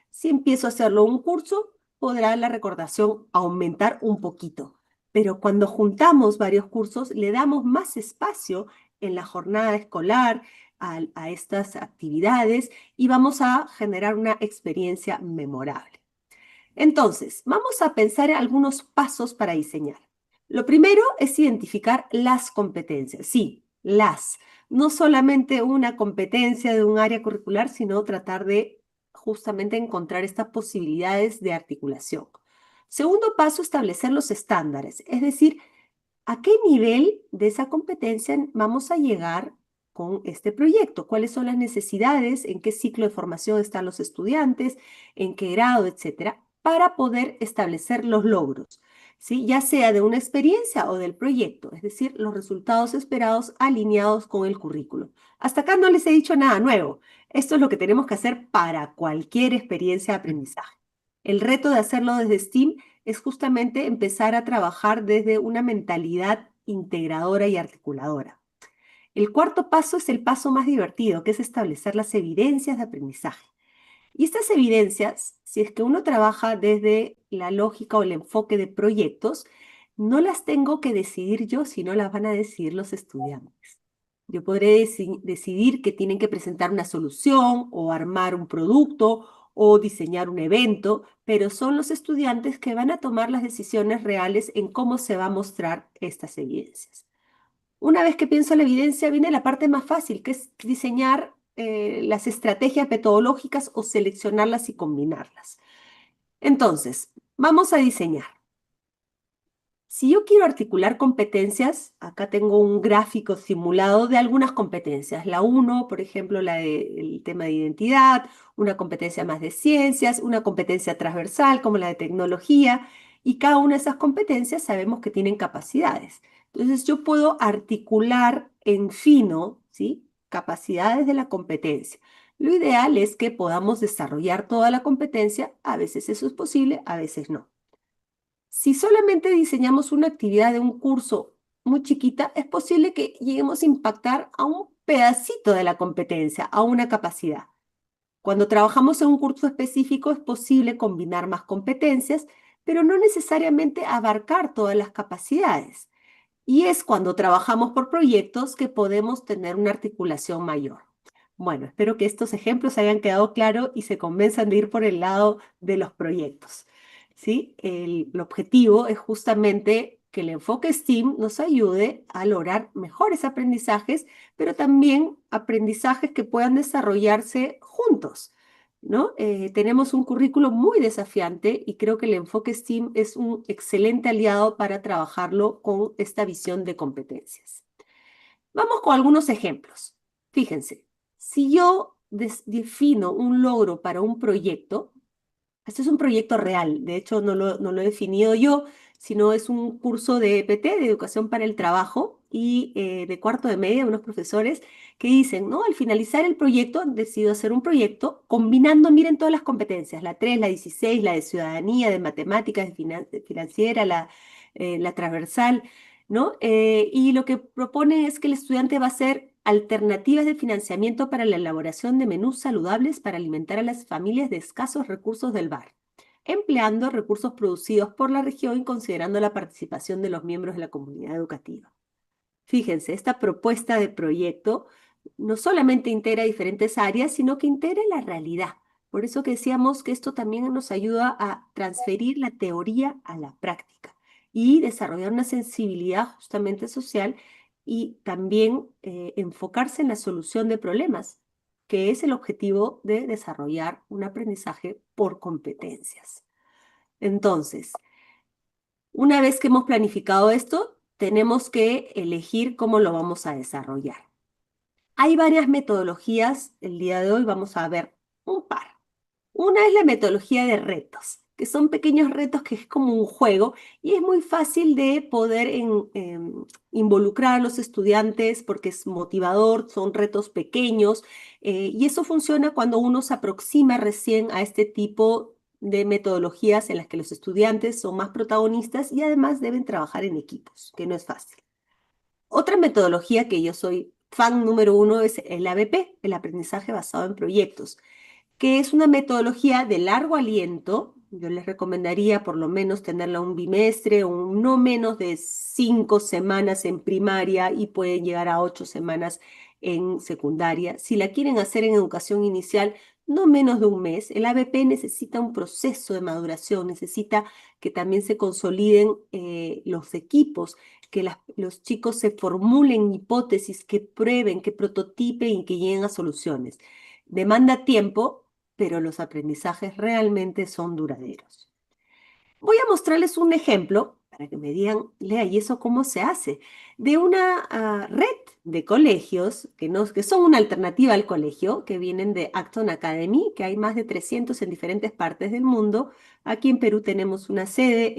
Speaker 3: Si empiezo a hacerlo en un curso, podrá la recordación aumentar un poquito. Pero cuando juntamos varios cursos, le damos más espacio en la jornada escolar a estas actividades y vamos a generar una experiencia memorable. Entonces, vamos a pensar en algunos pasos para diseñar. Lo primero es identificar las competencias. Sí, las. No solamente una competencia de un área curricular, sino tratar de justamente encontrar estas posibilidades de articulación. Segundo paso, establecer los estándares, es decir, a qué nivel de esa competencia vamos a llegar con este proyecto, cuáles son las necesidades, en qué ciclo de formación están los estudiantes, en qué grado, etcétera. para poder establecer los logros, ¿sí? Ya sea de una experiencia o del proyecto, es decir, los resultados esperados alineados con el currículo. Hasta acá no les he dicho nada nuevo. Esto es lo que tenemos que hacer para cualquier experiencia de aprendizaje. El reto de hacerlo desde STEAM es justamente empezar a trabajar desde una mentalidad integradora y articuladora. El cuarto paso es el paso más divertido, que es establecer las evidencias de aprendizaje. Y estas evidencias, si es que uno trabaja desde la lógica o el enfoque de proyectos, no las tengo que decidir yo, sino las van a decidir los estudiantes. Yo podré decidir que tienen que presentar una solución o armar un producto o diseñar un evento, pero son los estudiantes que van a tomar las decisiones reales en cómo se va a mostrar estas evidencias. Una vez que pienso en la evidencia, viene la parte más fácil, que es diseñar las estrategias metodológicas o seleccionarlas y combinarlas. Entonces, vamos a diseñar. Si yo quiero articular competencias, acá tengo un gráfico simulado de algunas competencias. La uno, por ejemplo, el tema de identidad, una competencia más de ciencias, una competencia transversal como la de tecnología, y cada una de esas competencias sabemos que tienen capacidades. Entonces yo puedo articular en fino, ¿sí? Capacidades de la competencia. Lo ideal es que podamos desarrollar toda la competencia, a veces eso es posible, a veces no. Si solamente diseñamos una actividad de un curso muy chiquita, es posible que lleguemos a impactar a un pedacito de la competencia, a una capacidad. Cuando trabajamos en un curso específico es posible combinar más competencias, pero no necesariamente abarcar todas las capacidades. Y es cuando trabajamos por proyectos que podemos tener una articulación mayor. Bueno, espero que estos ejemplos hayan quedado claros y se convenzan de ir por el lado de los proyectos. ¿Sí? El objetivo es justamente que el enfoque STEAM nos ayude a lograr mejores aprendizajes, pero también aprendizajes que puedan desarrollarse juntos, ¿no? Tenemos un currículo muy desafiante y creo que el enfoque STEAM es un excelente aliado para trabajarlo con esta visión de competencias. Vamos con algunos ejemplos. Fíjense, si yo defino un logro para un proyecto, este es un proyecto real, de hecho no lo he definido yo, sino es un curso de EPT, de Educación para el Trabajo, y de cuarto de media, unos profesores que dicen, ¿no? Al finalizar el proyecto, han decidido hacer un proyecto combinando, miren, todas las competencias, la 3, la 16, la de ciudadanía, de matemáticas, de financiera, la transversal, ¿no? Y lo que propone es que el estudiante va a hacer alternativas de financiamiento para la elaboración de menús saludables para alimentar a las familias de escasos recursos del barrio, empleando recursos producidos por la región y considerando la participación de los miembros de la comunidad educativa. Fíjense, esta propuesta de proyecto no solamente integra diferentes áreas, sino que integra la realidad. Por eso que decíamos que esto también nos ayuda a transferir la teoría a la práctica y desarrollar una sensibilidad justamente social y también enfocarse en la solución de problemas, que es el objetivo de desarrollar un aprendizaje por competencias. Entonces, una vez que hemos planificado esto, tenemos que elegir cómo lo vamos a desarrollar. Hay varias metodologías, el día de hoy vamos a ver un par. Una es la metodología de retos, que son pequeños retos que es como un juego y es muy fácil de poder involucrar a los estudiantes porque es motivador, son retos pequeños y eso funciona cuando uno se aproxima recién a este tipo de metodologías en las que los estudiantes son más protagonistas y además deben trabajar en equipos, que no es fácil. Otra metodología que yo soy fan número uno es el ABP, el aprendizaje basado en proyectos, que es una metodología de largo aliento. Yo les recomendaría por lo menos tenerla un bimestre o no menos de 5 semanas en primaria y pueden llegar a 8 semanas en secundaria. Si la quieren hacer en educación inicial, no menos de un mes. El ABP necesita un proceso de maduración, necesita que también se consoliden los equipos, que los chicos se formulen hipótesis, que prueben, que prototipen y que lleguen a soluciones. Demanda tiempo, pero los aprendizajes realmente son duraderos. Voy a mostrarles un ejemplo para que me digan, Lea, ¿y eso cómo se hace? De una red de colegios que son una alternativa al colegio, que vienen de Acton Academy, que hay más de 300 en diferentes partes del mundo. Aquí en Perú tenemos una sede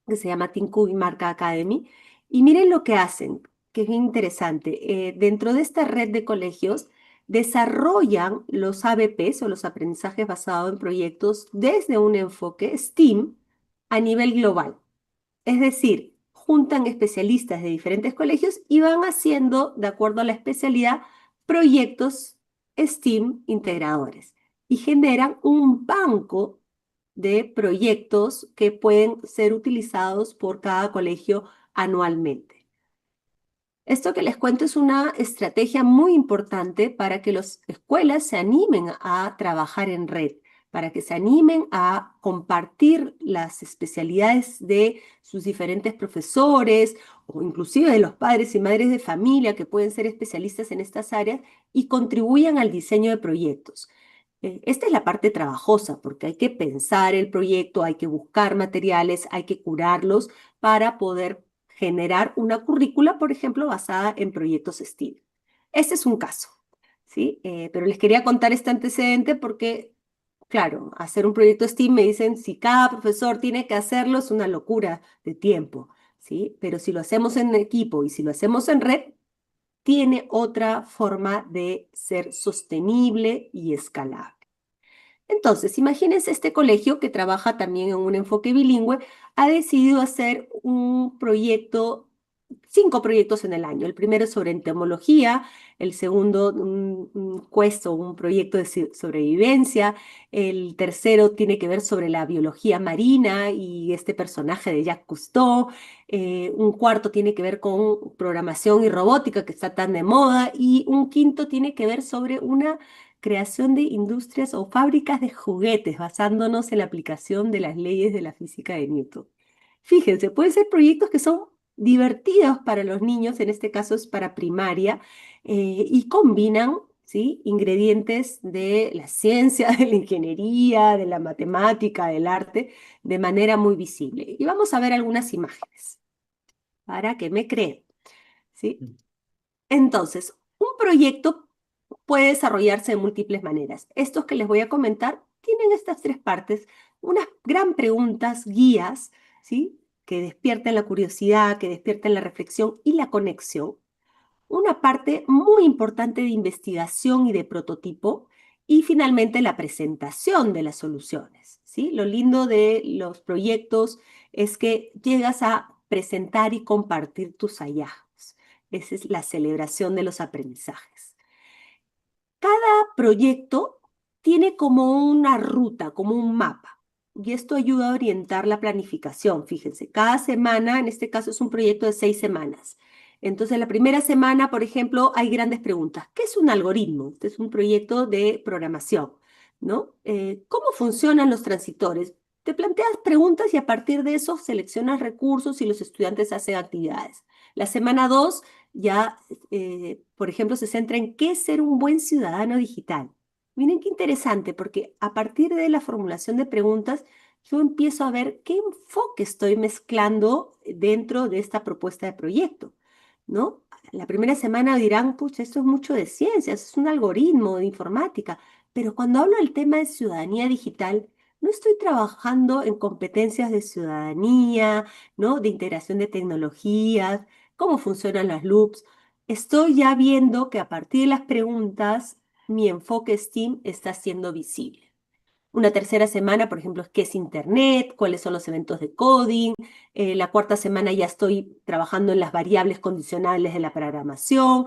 Speaker 3: que se llama Tincuy Marca Academy. Y miren lo que hacen, que es bien interesante. Dentro de esta red de colegios, desarrollan los ABPs o los aprendizajes basados en proyectos desde un enfoque STEAM a nivel global. Es decir, juntan especialistas de diferentes colegios y van haciendo, de acuerdo a la especialidad, proyectos STEAM integradores y generan un banco de proyectos que pueden ser utilizados por cada colegio anualmente. Esto que les cuento es una estrategia muy importante para que las escuelas se animen a trabajar en red, para que se animen a compartir las especialidades de sus diferentes profesores o inclusive de los padres y madres de familia que pueden ser especialistas en estas áreas y contribuyan al diseño de proyectos. Esta es la parte trabajosa porque hay que pensar el proyecto, hay que buscar materiales, hay que curarlos para poder generar una currícula, por ejemplo, basada en proyectos STEAM. Este es un caso, ¿sí? Pero les quería contar este antecedente porque, claro, hacer un proyecto STEAM, me dicen, si cada profesor tiene que hacerlo, es una locura de tiempo, ¿sí? Pero si lo hacemos en equipo y si lo hacemos en red, tiene otra forma de ser sostenible y escalable. Entonces, imagínense este colegio que trabaja también en un enfoque bilingüe, ha decidido hacer un proyecto, 5 proyectos en el año. El primero es sobre entomología, el segundo un quest o un proyecto de sobrevivencia, el tercero tiene que ver sobre la biología marina y este personaje de Jacques Cousteau, un cuarto tiene que ver con programación y robótica que está tan de moda y un quinto tiene que ver sobre una creación de industrias o fábricas de juguetes basándonos en la aplicación de las leyes de la física de Newton. Fíjense, pueden ser proyectos que son divertidos para los niños, en este caso es para primaria, y combinan, ¿sí?, ingredientes de la ciencia, de la ingeniería, de la matemática, del arte, de manera muy visible. Y vamos a ver algunas imágenes para que me creen, ¿sí? Entonces, un proyecto puede desarrollarse de múltiples maneras. Estos que les voy a comentar tienen estas 3 partes, unas gran preguntas, guías, ¿sí?, que despierten la curiosidad, que despierten la reflexión y la conexión. Una parte muy importante de investigación y de prototipo. Y finalmente la presentación de las soluciones, ¿sí? Lo lindo de los proyectos es que llegas a presentar y compartir tus hallazgos. Esa es la celebración de los aprendizajes. Cada proyecto tiene como una ruta, como un mapa, y esto ayuda a orientar la planificación. Fíjense, cada semana, en este caso es un proyecto de 6 semanas. Entonces, la primera semana, por ejemplo, hay grandes preguntas. ¿Qué es un algoritmo? Este es un proyecto de programación, ¿no? ¿Cómo funcionan los transitores? Te planteas preguntas y a partir de eso seleccionas recursos y los estudiantes hacen actividades. La semana 2 ya, por ejemplo, se centra en qué es ser un buen ciudadano digital. Miren qué interesante, porque a partir de la formulación de preguntas, yo empiezo a ver qué enfoque estoy mezclando dentro de esta propuesta de proyecto, ¿no? La primera semana dirán, pucha, esto es mucho de ciencias, es un algoritmo de informática, pero cuando hablo del tema de ciudadanía digital, no estoy trabajando en competencias de ciudadanía, ¿no?, de integración de tecnologías, cómo funcionan las loops. Estoy ya viendo que a partir de las preguntas, mi enfoque STEAM está siendo visible. Una tercera semana, por ejemplo, es qué es Internet, cuáles son los eventos de coding. La cuarta semana ya estoy trabajando en las variables condicionales de la programación.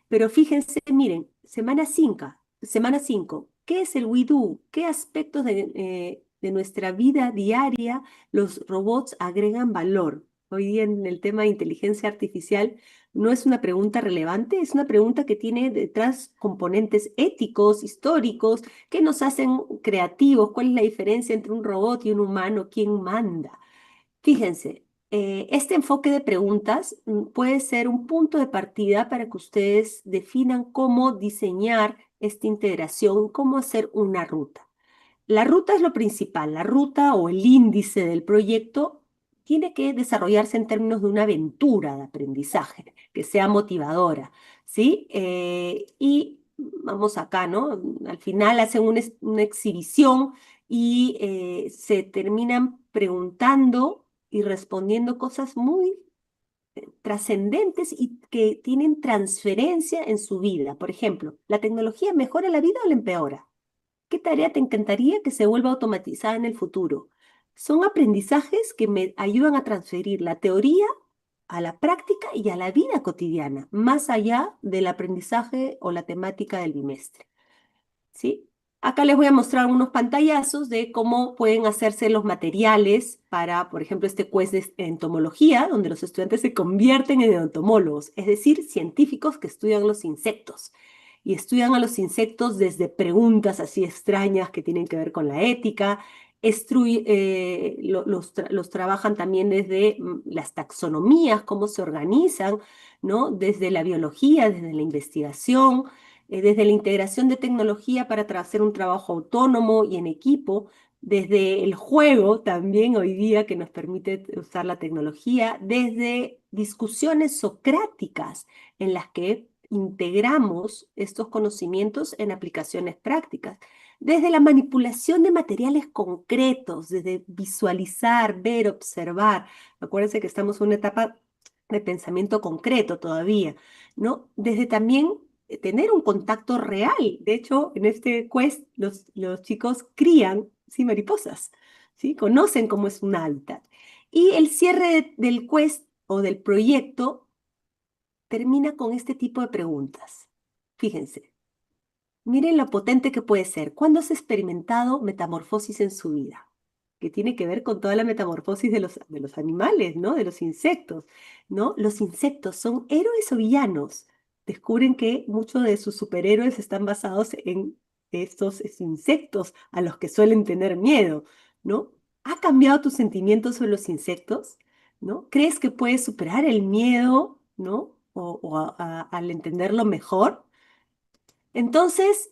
Speaker 3: Pero fíjense, miren, semana 5, ¿qué es el We Do? ¿Qué aspectos de nuestra vida diaria los robots agregan valor? Hoy día en el tema de inteligencia artificial no es una pregunta relevante, es una pregunta que tiene detrás componentes éticos, históricos, que nos hacen creativos. ¿Cuál es la diferencia entre un robot y un humano? ¿Quién manda? Fíjense, este enfoque de preguntas puede ser un punto de partida para que ustedes definan cómo diseñar esta integración, cómo hacer una ruta. La ruta es lo principal, la ruta o el índice del proyecto tiene que desarrollarse en términos de una aventura de aprendizaje, que sea motivadora, ¿sí? Y vamos acá, ¿no? Al final hacen una exhibición y se terminan preguntando y respondiendo cosas muy trascendentes y que tienen transferencia en su vida. Por ejemplo, ¿la tecnología mejora la vida o la empeora? ¿Qué tarea te encantaría que se vuelva automatizada en el futuro? Son aprendizajes que me ayudan a transferir la teoría a la práctica y a la vida cotidiana, más allá del aprendizaje o la temática del bimestre. ¿Sí? Acá les voy a mostrar unos pantallazos de cómo pueden hacerse los materiales para, por ejemplo, este quiz de entomología, donde los estudiantes se convierten en entomólogos, es decir, científicos que estudian los insectos. Y estudian a los insectos desde preguntas así extrañas que tienen que ver con la ética, los trabajan también desde las taxonomías, cómo se organizan, ¿no? Desde la biología, desde la investigación, desde la integración de tecnología para hacer un trabajo autónomo y en equipo, desde el juego también hoy día que nos permite usar la tecnología, desde discusiones socráticas en las que integramos estos conocimientos en aplicaciones prácticas, desde la manipulación de materiales concretos, desde visualizar, ver, observar. Acuérdense que estamos en una etapa de pensamiento concreto todavía, ¿no? Desde también tener un contacto real. De hecho, en este quest los chicos crían, sí, mariposas, ¿sí? Conocen cómo es un hábitat. Y el cierre del quest o del proyecto termina con este tipo de preguntas. Fíjense, miren lo potente que puede ser. ¿Cuándo has experimentado metamorfosis en su vida? Que tiene que ver con toda la metamorfosis de los animales, ¿no? De los insectos, ¿no? Los insectos son héroes o villanos. Descubren que muchos de sus superhéroes están basados en estos insectos a los que suelen tener miedo, ¿no? ¿Ha cambiado tus sentimientos sobre los insectos? ¿No? ¿Crees que puedes superar el miedo, ¿no? Al entenderlo mejor. Entonces,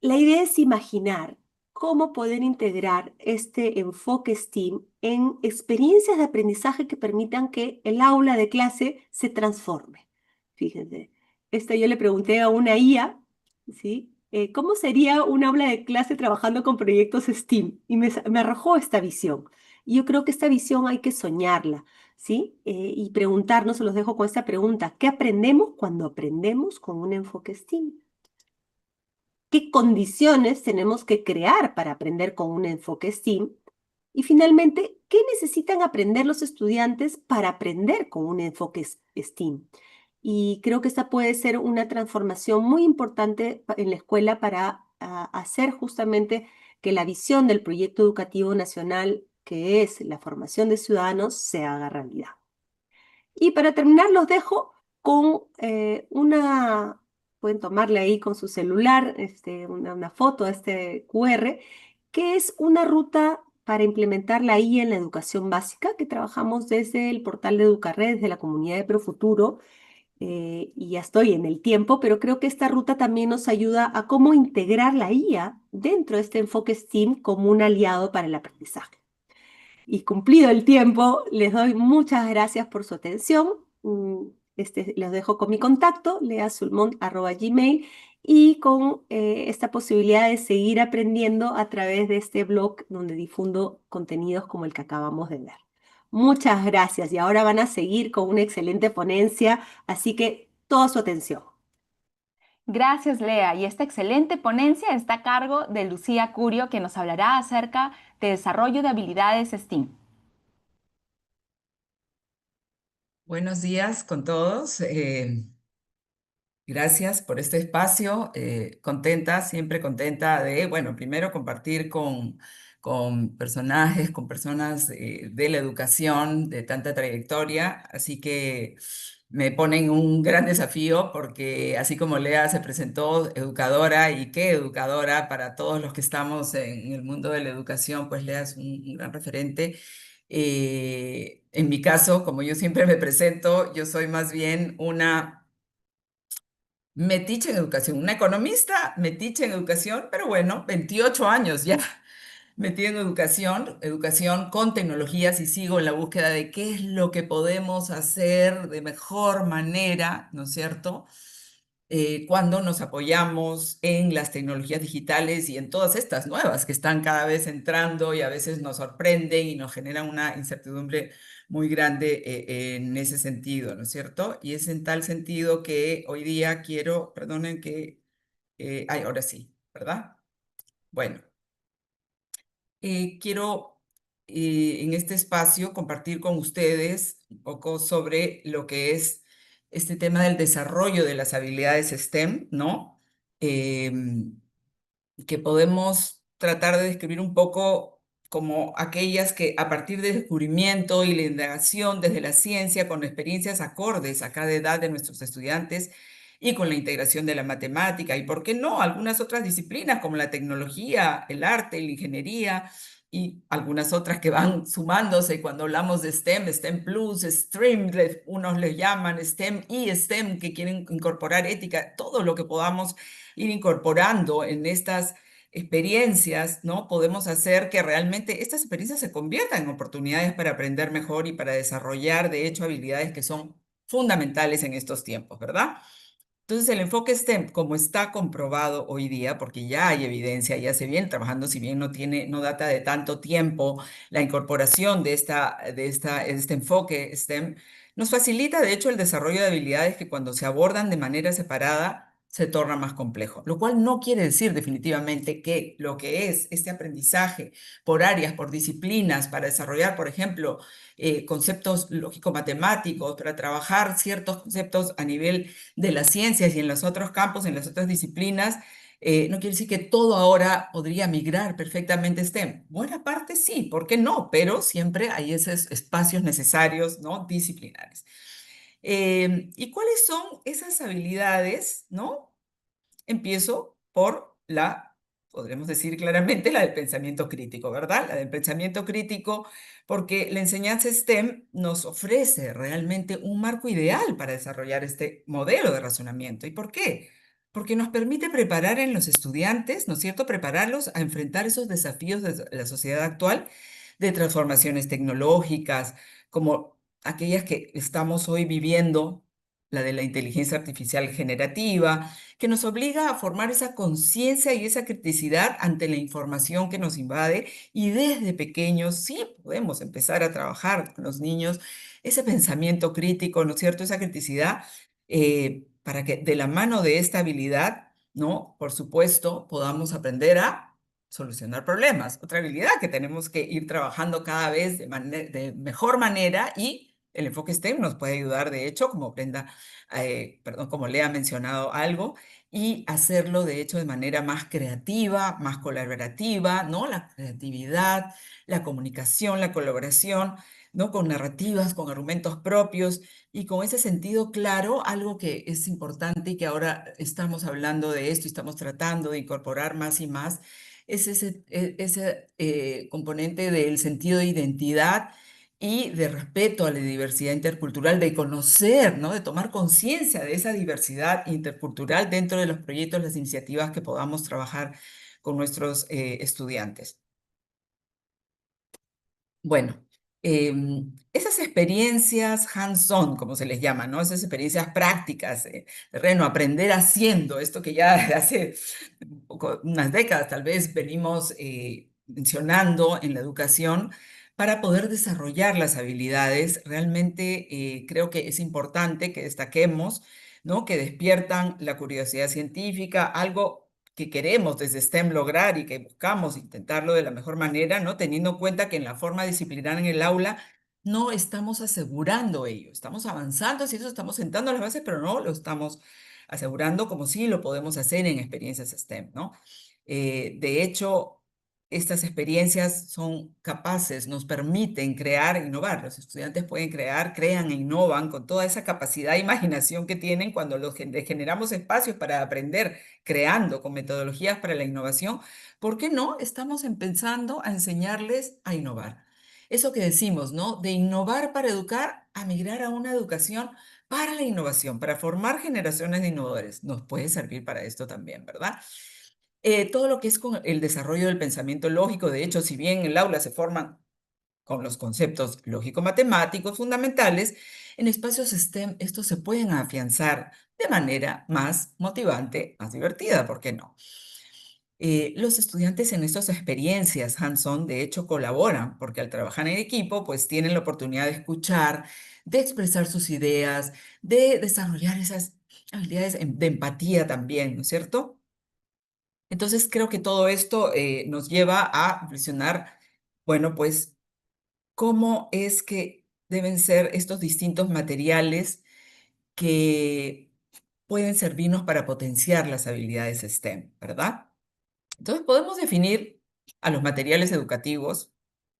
Speaker 3: la idea es imaginar cómo poder integrar este enfoque STEAM en experiencias de aprendizaje que permitan que el aula de clase se transforme. Fíjense, esto yo le pregunté a una IA, ¿sí? ¿Cómo sería un aula de clase trabajando con proyectos STEAM? Y me arrojó esta visión. Y yo creo que esta visión hay que soñarla, ¿sí? Y preguntarnos, se los dejo con esta pregunta, ¿qué aprendemos cuando aprendemos con un enfoque STEAM? ¿Qué condiciones tenemos que crear para aprender con un enfoque STEAM? Y finalmente, ¿qué necesitan aprender los estudiantes para aprender con un enfoque STEAM? Y creo que esta puede ser una transformación muy importante en la escuela para hacer justamente que la visión del proyecto educativo nacional, que es la formación de ciudadanos, se haga realidad. Y para terminar, los dejo con pueden tomarle ahí con su celular una foto a este QR, que es una ruta para implementar la IA en la educación básica, que trabajamos desde el portal de Educarred, desde la comunidad de Profuturo, y ya estoy en el tiempo, pero creo que esta ruta también nos ayuda a cómo integrar la IA dentro de este enfoque STEAM como un aliado para el aprendizaje. Y cumplido el tiempo, les doy muchas gracias por su atención. Los dejo con mi contacto, leasulmont@gmail, y con esta posibilidad de seguir aprendiendo a través de este blog donde difundo contenidos como el que acabamos de ver. Muchas gracias y ahora van a seguir con una excelente ponencia, así que toda su atención.
Speaker 1: Gracias, Lea. Y esta excelente ponencia está a cargo de Lucía Curio, que nos hablará acerca de desarrollo de habilidades STEAM.
Speaker 4: Buenos días con todos. Gracias por este espacio. Contenta, siempre contenta de, bueno, primero compartir con personajes, con personas de la educación de tanta trayectoria. Así que me ponen un gran desafío porque así como Lea se presentó educadora y qué educadora para todos los que estamos en el mundo de la educación, pues Lea es un gran referente. En mi caso, como yo siempre me presento, yo soy más bien una metiche en educación, una economista metiche en educación, pero bueno, 28 años ya metida en educación, educación con tecnologías y sigo en la búsqueda de qué es lo que podemos hacer de mejor manera, ¿no es cierto? Cuando nos apoyamos en las tecnologías digitales y en todas estas nuevas que están cada vez entrando y a veces nos sorprenden y nos generan una incertidumbre muy grande en ese sentido, ¿no es cierto? Y es en tal sentido que hoy día quiero, perdonen que, ay, ahora sí, ¿verdad? Bueno. Quiero en este espacio compartir con ustedes un poco sobre lo que es este tema del desarrollo de las habilidades STEM, ¿no? Em, que podemos tratar de describir un poco como aquellas que a partir del descubrimiento y la indagación desde la ciencia, con experiencias acordes a cada edad de nuestros estudiantes y con la integración de la matemática y, ¿por qué no?, algunas otras disciplinas como la tecnología, el arte, la ingeniería y algunas otras que van sumándose cuando hablamos de STEM, STEM Plus, STREAM, unos le llaman STEM y STEM, que quieren incorporar ética, todo lo que podamos ir incorporando en estas experiencias, ¿no? Podemos hacer que realmente estas experiencias se conviertan en oportunidades para aprender mejor y para desarrollar, de hecho, habilidades que son fundamentales en estos tiempos, ¿verdad? Entonces, el enfoque STEM, como está comprobado hoy día, porque ya hay evidencia, ya se viene trabajando, si bien no data de tanto tiempo, la incorporación de este enfoque STEM nos facilita, de hecho, el desarrollo de habilidades que cuando se abordan de manera separada se torna más complejo, lo cual no quiere decir definitivamente que lo que es este aprendizaje por áreas, por disciplinas, para desarrollar, por ejemplo, conceptos lógico-matemáticos, para trabajar ciertos conceptos a nivel de las ciencias y en los otros campos, en las otras disciplinas, no quiere decir que todo ahora podría migrar perfectamente a STEM. Buena parte sí, ¿por qué no? Pero siempre hay esos espacios necesarios, ¿no? Disciplinares. ¿Y cuáles son esas habilidades, ¿no? Empiezo por podremos decir claramente, la del pensamiento crítico, ¿verdad? La del pensamiento crítico, porque la enseñanza STEM nos ofrece realmente un marco ideal para desarrollar este modelo de razonamiento. ¿Y por qué? Porque nos permite preparar en los estudiantes, ¿no es cierto? Prepararlos a enfrentar esos desafíos de la sociedad actual, de transformaciones tecnológicas, como aquellas que estamos hoy viviendo, la de la inteligencia artificial generativa, que nos obliga a formar esa conciencia y esa criticidad ante la información que nos invade y desde pequeños sí podemos empezar a trabajar con los niños ese pensamiento crítico, ¿no es cierto? Esa criticidad para que de la mano de esta habilidad, ¿no? Por supuesto, podamos aprender a solucionar problemas. Otra habilidad que tenemos que ir trabajando cada vez de mejor manera y el enfoque STEM nos puede ayudar, de hecho, como perdón, como le ha mencionado algo, y hacerlo de hecho de manera más creativa, más colaborativa, ¿no? La creatividad, la comunicación, la colaboración, ¿no? Con narrativas, con argumentos propios y con ese sentido claro, algo que es importante y que ahora estamos hablando de esto y estamos tratando de incorporar más y más, es ese componente del sentido de identidad y de respeto a la diversidad intercultural, de conocer, ¿no? De tomar conciencia de esa diversidad intercultural dentro de los proyectos, las iniciativas que podamos trabajar con nuestros estudiantes. Bueno, esas experiencias hands-on, como se les llama, ¿no? Esas experiencias prácticas, terreno, aprender haciendo, esto que ya desde hace unas décadas tal vez venimos mencionando en la educación, para poder desarrollar las habilidades, realmente creo que es importante que destaquemos, ¿no? Que despiertan la curiosidad científica, algo que queremos desde STEM lograr y que buscamos intentarlo de la mejor manera, ¿no? Teniendo en cuenta que en la forma disciplinar en el aula no estamos asegurando ello, estamos avanzando, si eso estamos sentando las bases, pero no lo estamos asegurando como sí lo podemos hacer en experiencias STEM, ¿no? De hecho, estas experiencias son capaces, nos permiten crear e innovar. Los estudiantes pueden crear, crean e innovan con toda esa capacidad e imaginación que tienen cuando les generamos espacios para aprender creando con metodologías para la innovación. ¿Por qué no? Estamos empezando a enseñarles a innovar. Eso que decimos, ¿no? De innovar para educar a migrar a una educación para la innovación, para formar generaciones de innovadores. Nos puede servir para esto también, ¿verdad? todo lo que es con el desarrollo del pensamiento lógico. De hecho, si bien en el aula se forman con los conceptos lógico-matemáticos fundamentales, en espacios STEM estos se pueden afianzar de manera más motivante, más divertida, ¿por qué no? Los estudiantes en estas experiencias hands-on, de hecho, colaboran, porque al trabajar en equipo, pues tienen la oportunidad de escuchar, de expresar sus ideas, de desarrollar esas habilidades de empatía también, ¿no es cierto? Entonces, creo que todo esto nos lleva a reflexionar, bueno, pues, cómo es que deben ser estos distintos materiales que pueden servirnos para potenciar las habilidades STEM, ¿verdad? Entonces, podemos definir a los materiales educativos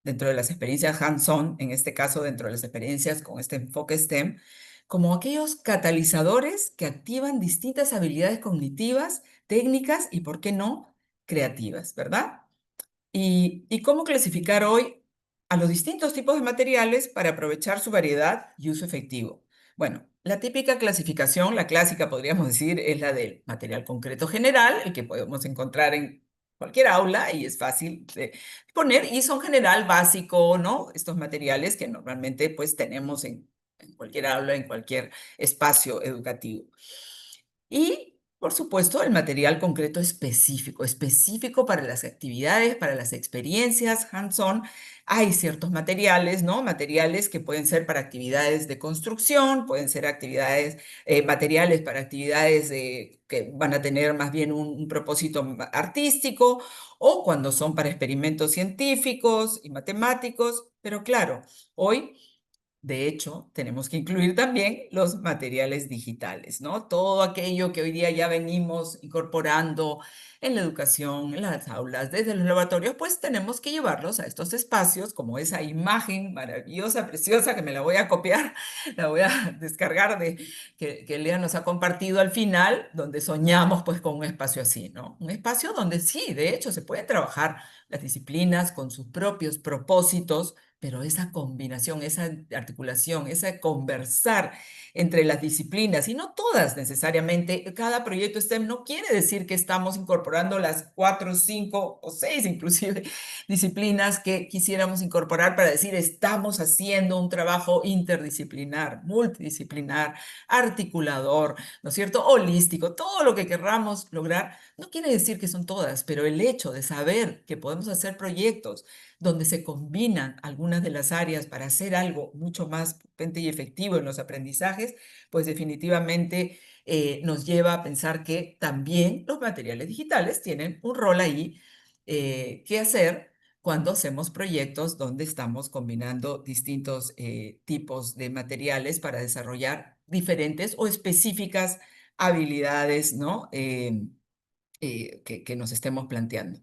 Speaker 4: dentro de las experiencias hands-on, en este caso dentro de las experiencias con este enfoque STEM, como aquellos catalizadores que activan distintas habilidades cognitivas, técnicas y, ¿por qué no?, creativas, ¿verdad? ¿Y cómo clasificar hoy a los distintos tipos de materiales para aprovechar su variedad y uso efectivo? Bueno, la típica clasificación, la clásica podríamos decir, es la del material concreto general, el que podemos encontrar en cualquier aula y es fácil de poner, y son general básico, ¿no? Estos materiales que normalmente pues tenemos en cualquier aula, en cualquier espacio educativo. Y, por supuesto, el material concreto específico, específico para las actividades, para las experiencias hands-on. Hay ciertos materiales, ¿no? Materiales que pueden ser para actividades de construcción, pueden ser actividades, materiales para actividades que van a tener más bien un propósito artístico, o cuando son para experimentos científicos y matemáticos. Pero claro, hoy de hecho, tenemos que incluir también los materiales digitales, ¿no? Todo aquello que hoy día ya venimos incorporando en la educación, en las aulas, desde los laboratorios, pues tenemos que llevarlos a estos espacios, como esa imagen maravillosa, preciosa, que me la voy a copiar, la voy a descargar que Lea nos ha compartido al final, donde soñamos pues con un espacio así, ¿no? Un espacio donde sí, de hecho, se pueden trabajar las disciplinas con sus propios propósitos, pero esa combinación, esa articulación, ese conversar entre las disciplinas, y no todas necesariamente, cada proyecto STEM no quiere decir que estamos incorporando las 4, 5 o 6 inclusive disciplinas que quisiéramos incorporar para decir estamos haciendo un trabajo interdisciplinar, multidisciplinar, articulador, ¿no es cierto? Holístico, todo lo que querramos lograr, no quiere decir que son todas, pero el hecho de saber que podemos hacer proyectos donde se combinan algunas de las áreas para hacer algo mucho más potente y efectivo en los aprendizajes, pues definitivamente nos lleva a pensar que también los materiales digitales tienen un rol ahí que hacer cuando hacemos proyectos donde estamos combinando distintos tipos de materiales para desarrollar diferentes o específicas habilidades, ¿no? Que nos estemos planteando.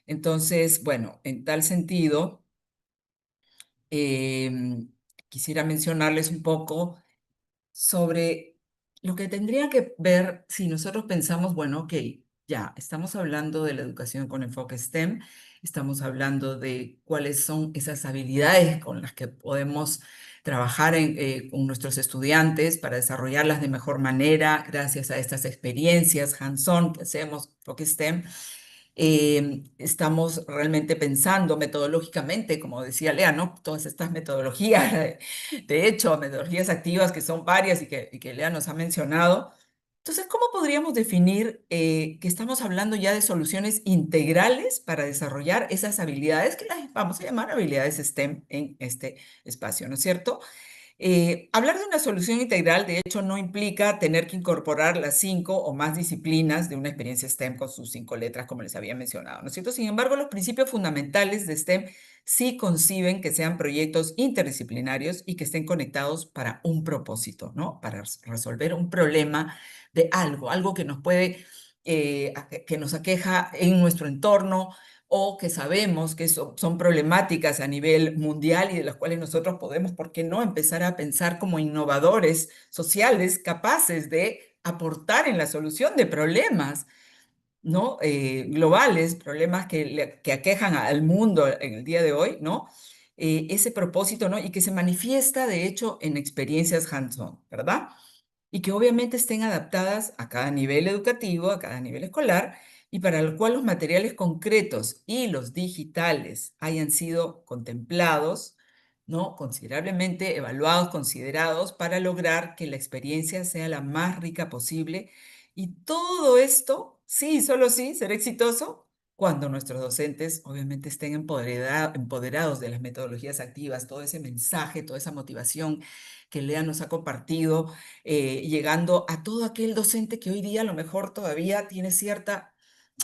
Speaker 4: Entonces, bueno, en tal sentido, em, quisiera mencionarles un poco sobre lo que tendría que ver si nosotros pensamos, bueno, ok, ya, estamos hablando de la educación con enfoque STEM, estamos hablando de cuáles son esas habilidades con las que podemos trabajar con nuestros estudiantes para desarrollarlas de mejor manera gracias a estas experiencias hands-on que hacemos, enfoque STEM. Estamos realmente pensando metodológicamente, como decía Lea, ¿no? Todas estas metodologías, de hecho, metodologías activas que son varias y que Lea nos ha mencionado. Entonces, ¿cómo podríamos definir que estamos hablando ya de soluciones integrales para desarrollar esas habilidades que las vamos a llamar habilidades STEM en este espacio, ¿no es cierto? Hablar de una solución integral, de hecho, no implica tener que incorporar las 5 o más disciplinas de una experiencia STEM con sus 5 letras, como les había mencionado, ¿no es cierto? Sin embargo, los principios fundamentales de STEM sí conciben que sean proyectos interdisciplinarios y que estén conectados para un propósito, ¿no? Para resolver un problema de algo que nos puede, que nos aqueja en nuestro entorno, o que sabemos que son problemáticas a nivel mundial y de las cuales nosotros podemos, ¿por qué no?, empezar a pensar como innovadores sociales capaces de aportar en la solución de problemas, ¿no? Globales, problemas que aquejan al mundo en el día de hoy, ¿no? Ese propósito, ¿no? Y que se manifiesta, de hecho, en experiencias hands-on, ¿verdad? Y que obviamente estén adaptadas a cada nivel educativo, a cada nivel escolar, y para el cual los materiales concretos y los digitales hayan sido contemplados, ¿no? Considerablemente evaluados, considerados para lograr que la experiencia sea la más rica posible. Y todo esto, sí, solo sí, será exitoso cuando nuestros docentes obviamente estén empoderados de las metodologías activas, todo ese mensaje, toda esa motivación que Lea nos ha compartido, llegando a todo aquel docente que hoy día a lo mejor todavía tiene cierta,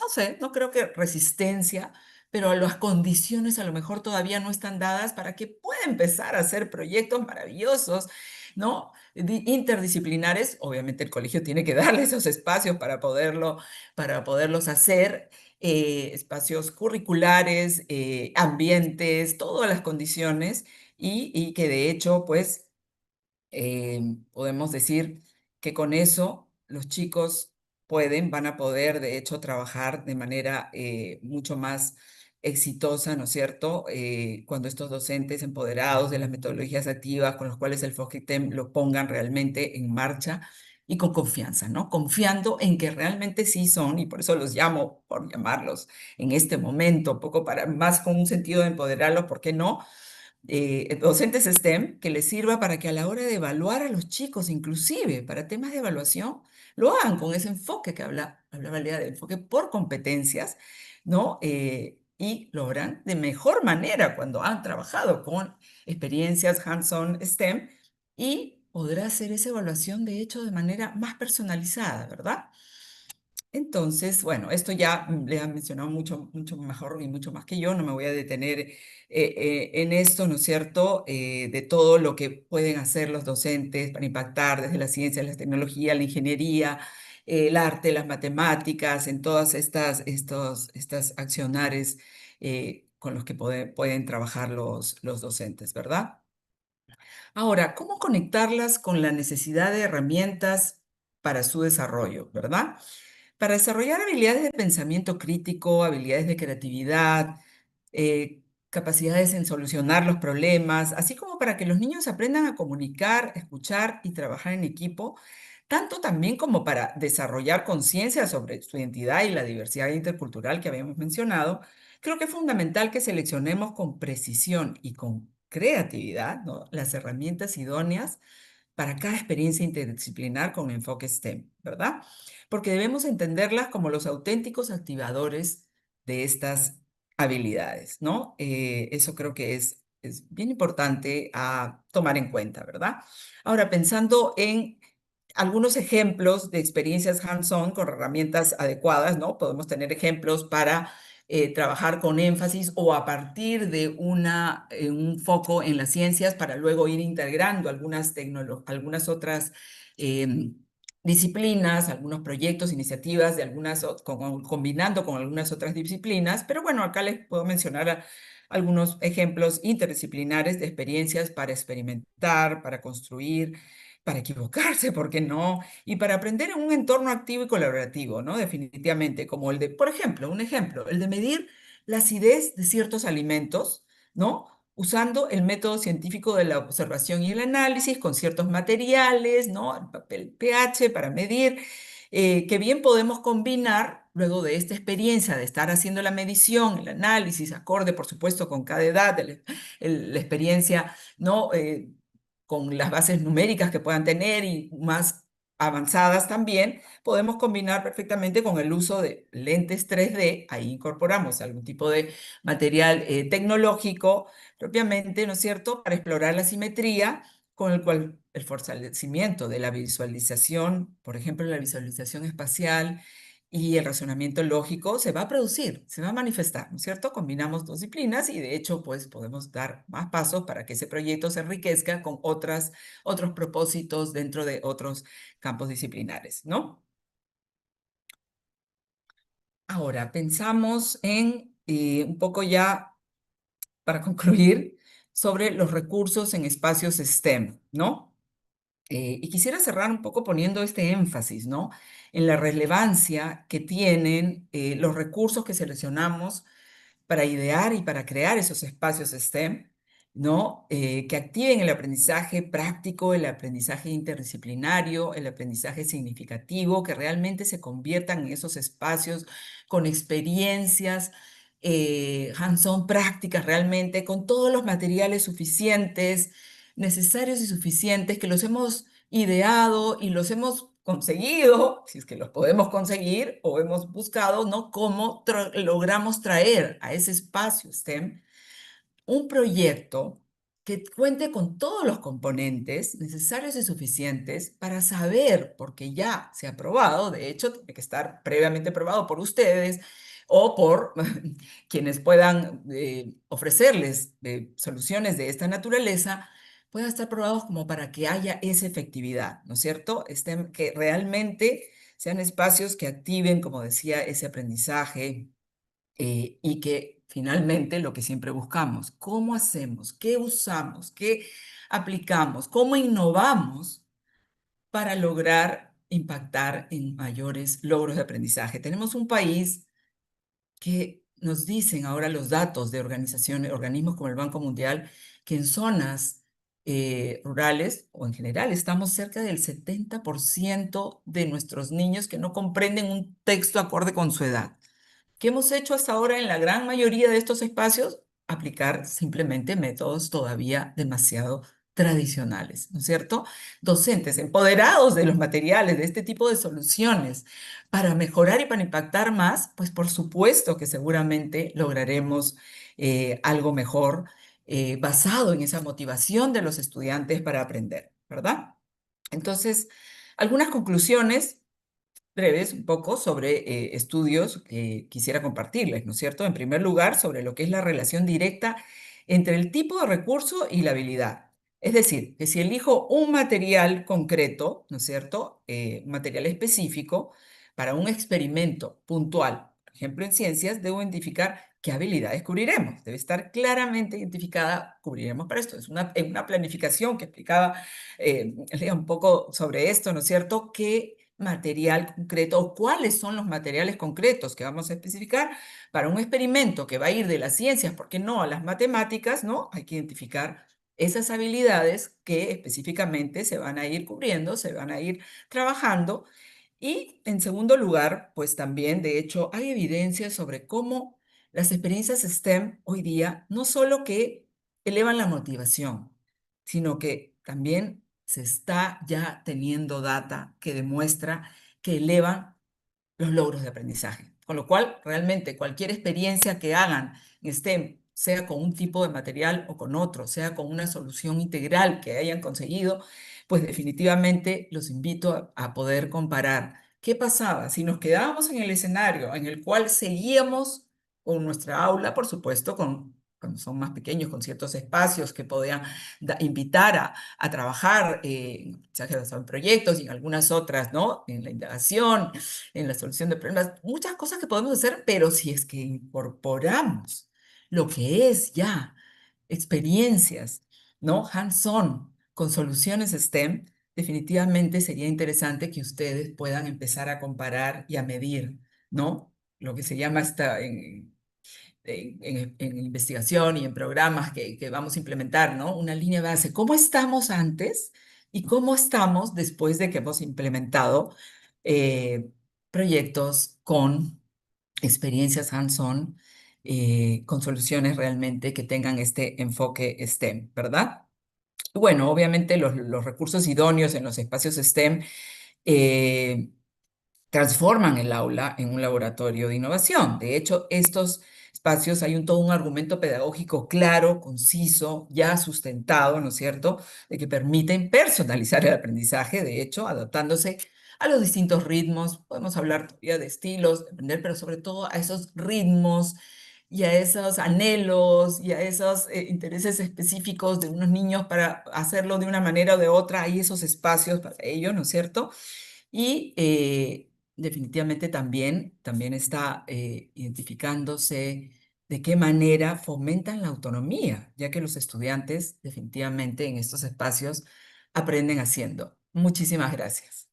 Speaker 4: no sé, no creo que resistencia, pero las condiciones a lo mejor todavía no están dadas para que pueda empezar a hacer proyectos maravillosos, ¿no? Interdisciplinares. Obviamente el colegio tiene que darle esos espacios para poderlos hacer, espacios curriculares, ambientes, todas las condiciones, y que de hecho, pues, podemos decir que con eso los chicos van a poder, de hecho, trabajar de manera mucho más exitosa, ¿no es cierto? Cuando estos docentes empoderados de las metodologías activas con los cuales el FOGITEM lo pongan realmente en marcha y con confianza, ¿no? Confiando en que realmente sí son, y por eso los llamo, por llamarlos en este momento, un poco para más con un sentido de empoderarlos, ¿por qué no? Docentes STEM que les sirva para que a la hora de evaluar a los chicos, inclusive para temas de evaluación, lo hagan con ese enfoque que hablaba Lea, de enfoque por competencias, ¿no? Y lo harán de mejor manera cuando han trabajado con experiencias hands-on STEM, y podrá hacer esa evaluación, de hecho, de manera más personalizada, ¿verdad? Entonces, bueno, esto ya le han mencionado mucho, mucho mejor y mucho más que yo. No me voy a detener en esto, ¿no es cierto? De todo lo que pueden hacer los docentes para impactar desde la ciencia, la tecnología, la ingeniería, el arte, las matemáticas, en todas estas accionares con los que pueden trabajar los docentes, ¿verdad? Ahora, ¿cómo conectarlas con la necesidad de herramientas para su desarrollo, ¿verdad? Para desarrollar habilidades de pensamiento crítico, habilidades de creatividad, capacidades en solucionar los problemas, así como para que los niños aprendan a comunicar, escuchar y trabajar en equipo, tanto también como para desarrollar conciencia sobre su identidad y la diversidad intercultural que habíamos mencionado, creo que es fundamental que seleccionemos con precisión y con creatividad, ¿no?, las herramientas idóneas para cada experiencia interdisciplinar con enfoque STEM, ¿verdad? Porque debemos entenderlas como los auténticos activadores de estas habilidades, ¿no? Eso creo que es bien importante a tomar en cuenta, ¿verdad? Ahora, pensando en algunos ejemplos de experiencias hands-on con herramientas adecuadas, ¿no? Podemos tener ejemplos para trabajar con énfasis o a partir de un foco en las ciencias para luego ir integrando algunas otras disciplinas, algunos proyectos, iniciativas, combinando con algunas otras disciplinas. Pero bueno, acá les puedo mencionar algunos ejemplos interdisciplinares de experiencias para experimentar, para construir, para equivocarse, ¿por qué no? Y para aprender en un entorno activo y colaborativo, ¿no? Definitivamente, como por ejemplo, un ejemplo, el de medir la acidez de ciertos alimentos, ¿no? Usando el método científico de la observación y el análisis con ciertos materiales, ¿no? El papel pH para medir, que bien podemos combinar luego de esta experiencia de estar haciendo la medición, el análisis, acorde, por supuesto, con cada edad, la experiencia, ¿no? Con las bases numéricas que puedan tener y más avanzadas también, podemos combinar perfectamente con el uso de lentes 3D. Ahí incorporamos algún tipo de material tecnológico propiamente, ¿no es cierto?, para explorar la simetría, con el cual el fortalecimiento de la visualización, por ejemplo, la visualización espacial y el razonamiento lógico se va a producir, se va a manifestar, ¿no es cierto? Combinamos dos disciplinas y de hecho, pues podemos dar más pasos para que ese proyecto se enriquezca con otros propósitos dentro de otros campos disciplinares, ¿no? Ahora, pensamos en un poco ya para concluir sobre los recursos en espacios STEM, ¿no? Y quisiera cerrar un poco poniendo este énfasis, ¿no?, en la relevancia que tienen los recursos que seleccionamos para idear y para crear esos espacios STEM, ¿no? Que activen el aprendizaje práctico, el aprendizaje interdisciplinario, el aprendizaje significativo, que realmente se conviertan en esos espacios con experiencias hands-on prácticas realmente, con todos los materiales suficientes, necesarios y suficientes, que los hemos ideado y los hemos conseguido, si es que los podemos conseguir, o hemos buscado, ¿no? Cómo logramos traer a ese espacio STEM un proyecto que cuente con todos los componentes necesarios y suficientes para saber, porque ya se ha aprobado, de hecho, tiene que estar previamente aprobado por ustedes o por quienes puedan ofrecerles soluciones de esta naturaleza, puedan estar aprobados como para que haya esa efectividad, ¿no es cierto? Que realmente sean espacios que activen, como decía, ese aprendizaje y que finalmente lo que siempre buscamos, ¿cómo hacemos? ¿Qué usamos? ¿Qué aplicamos? ¿Cómo innovamos para lograr impactar en mayores logros de aprendizaje? Tenemos un país que nos dicen ahora los datos de organizaciones, organismos como el Banco Mundial, que en zonas rurales o en general estamos cerca del 70% de nuestros niños que no comprenden un texto acorde con su edad. ¿Qué hemos hecho hasta ahora en la gran mayoría de estos espacios? Aplicar simplemente métodos todavía demasiado tradicionales, ¿no es cierto? Docentes empoderados de los materiales, de este tipo de soluciones, para mejorar y para impactar más, pues por supuesto que seguramente lograremos algo mejor basado en esa motivación de los estudiantes para aprender, ¿verdad? Entonces, algunas conclusiones breves un poco sobre estudios que quisiera compartirles, ¿no es cierto? En primer lugar, sobre lo que es la relación directa entre el tipo de recurso y la habilidad. Es decir, que si elijo un material concreto, ¿no es cierto? Un material específico para un experimento puntual, por ejemplo, en ciencias, debo identificar qué habilidades cubriremos. Debe estar claramente identificada, cubriremos para esto. Es una planificación que explicaba lea un poco sobre esto, ¿no es cierto? ¿Qué material concreto o cuáles son los materiales concretos que vamos a especificar para un experimento que va a ir de las ciencias, ¿por qué no?, a las matemáticas, ¿no? Hay que identificar esas habilidades que específicamente se van a ir cubriendo, se van a ir trabajando. Y en segundo lugar, pues también, de hecho, hay evidencia sobre cómo las experiencias STEM hoy día no solo que elevan la motivación, sino que también se está ya teniendo data que demuestra que elevan los logros de aprendizaje. Con lo cual, realmente cualquier experiencia que hagan en STEM, sea con un tipo de material o con otro, sea con una solución integral que hayan conseguido, pues definitivamente los invito a poder comparar. ¿Qué pasaba si nos quedábamos en el escenario en el cual seguíamos con nuestra aula, por supuesto, cuando son más pequeños, con ciertos espacios que podían invitar a trabajar en aprendizaje basado en proyectos y en algunas otras, ¿no? En la indagación, en la solución de problemas, muchas cosas que podemos hacer, pero si es que incorporamos lo que es ya experiencias, ¿no? Hands-on, con soluciones STEM, definitivamente sería interesante que ustedes puedan empezar a comparar y a medir, ¿no? Lo que se llama en investigación y en programas que vamos a implementar, ¿no? Una línea base. ¿Cómo estamos antes y cómo estamos después de que hemos implementado eh, proyectos con experiencias hands-on, con soluciones realmente que tengan este enfoque STEM, ¿verdad? Y bueno, obviamente los recursos idóneos en los espacios STEM eh, transforman el aula en un laboratorio de innovación. De hecho, estos espacios hay todo un argumento pedagógico claro, conciso, ya sustentado, ¿no es cierto?, de que permiten personalizar el aprendizaje, de hecho, adaptándose a los distintos ritmos. Podemos hablar todavía de estilos, de aprender, pero sobre todo a esos ritmos y a esos anhelos y a esos intereses específicos de unos niños para hacerlo de una manera o de otra. Hay esos espacios para ello, ¿no es cierto? Y definitivamente también está identificándose de qué manera fomentan la autonomía, ya que los estudiantes definitivamente en estos espacios aprenden haciendo. Muchísimas gracias.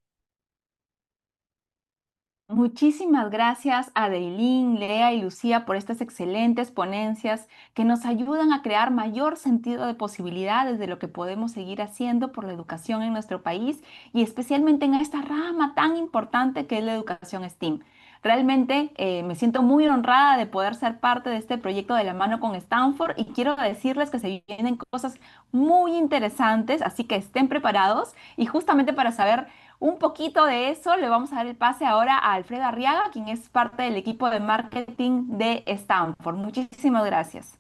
Speaker 1: Muchísimas gracias a Deilín, Lea y Lucía por estas excelentes ponencias que nos ayudan a crear mayor sentido de posibilidades de lo que podemos seguir haciendo por la educación en nuestro país y especialmente en esta rama tan importante que es la educación STEAM. Realmente me siento muy honrada de poder ser parte de este proyecto de la mano con Stanford y quiero decirles que se vienen cosas muy interesantes, así que estén preparados y justamente para saber un poquito de eso, le vamos a dar el pase ahora a Alfredo Arriaga, quien es parte del equipo de marketing de Stanford. Muchísimas gracias.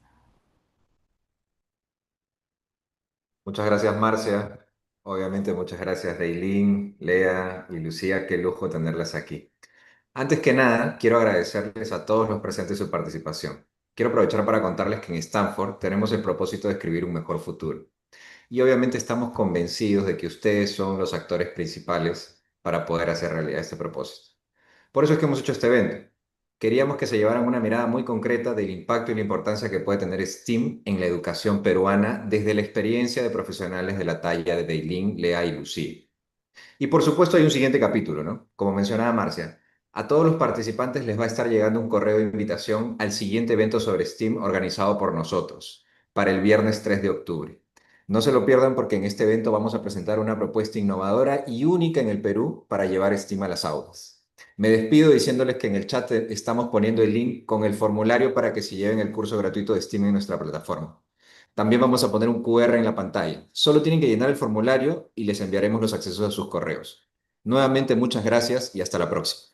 Speaker 5: Muchas gracias, Marcia. Obviamente, muchas gracias, Dailin, Lea y Lucía. Qué lujo tenerlas aquí. Antes que nada, quiero agradecerles a todos los presentes su participación. Quiero aprovechar para contarles que en Stanford tenemos el propósito de escribir un mejor futuro. Y obviamente estamos convencidos de que ustedes son los actores principales para poder hacer realidad este propósito. Por eso es que hemos hecho este evento. Queríamos que se llevaran una mirada muy concreta del impacto y la importancia que puede tener STEAM en la educación peruana desde la experiencia de profesionales de la talla de Dailin, Lea y Lucía. Y por supuesto hay un siguiente capítulo, ¿no? Como mencionaba Marcia, a todos los participantes les va a estar llegando un correo de invitación al siguiente evento sobre STEAM organizado por nosotros, para el viernes 3 de octubre. No se lo pierdan porque en este evento vamos a presentar una propuesta innovadora y única en el Perú para llevar STEAM a las aulas. Me despido diciéndoles que en el chat estamos poniendo el link con el formulario para que se lleven el curso gratuito de STEAM en nuestra plataforma. También vamos a poner un QR en la pantalla. Solo tienen que llenar el formulario y les enviaremos los accesos a sus correos. Nuevamente, muchas gracias y hasta la próxima.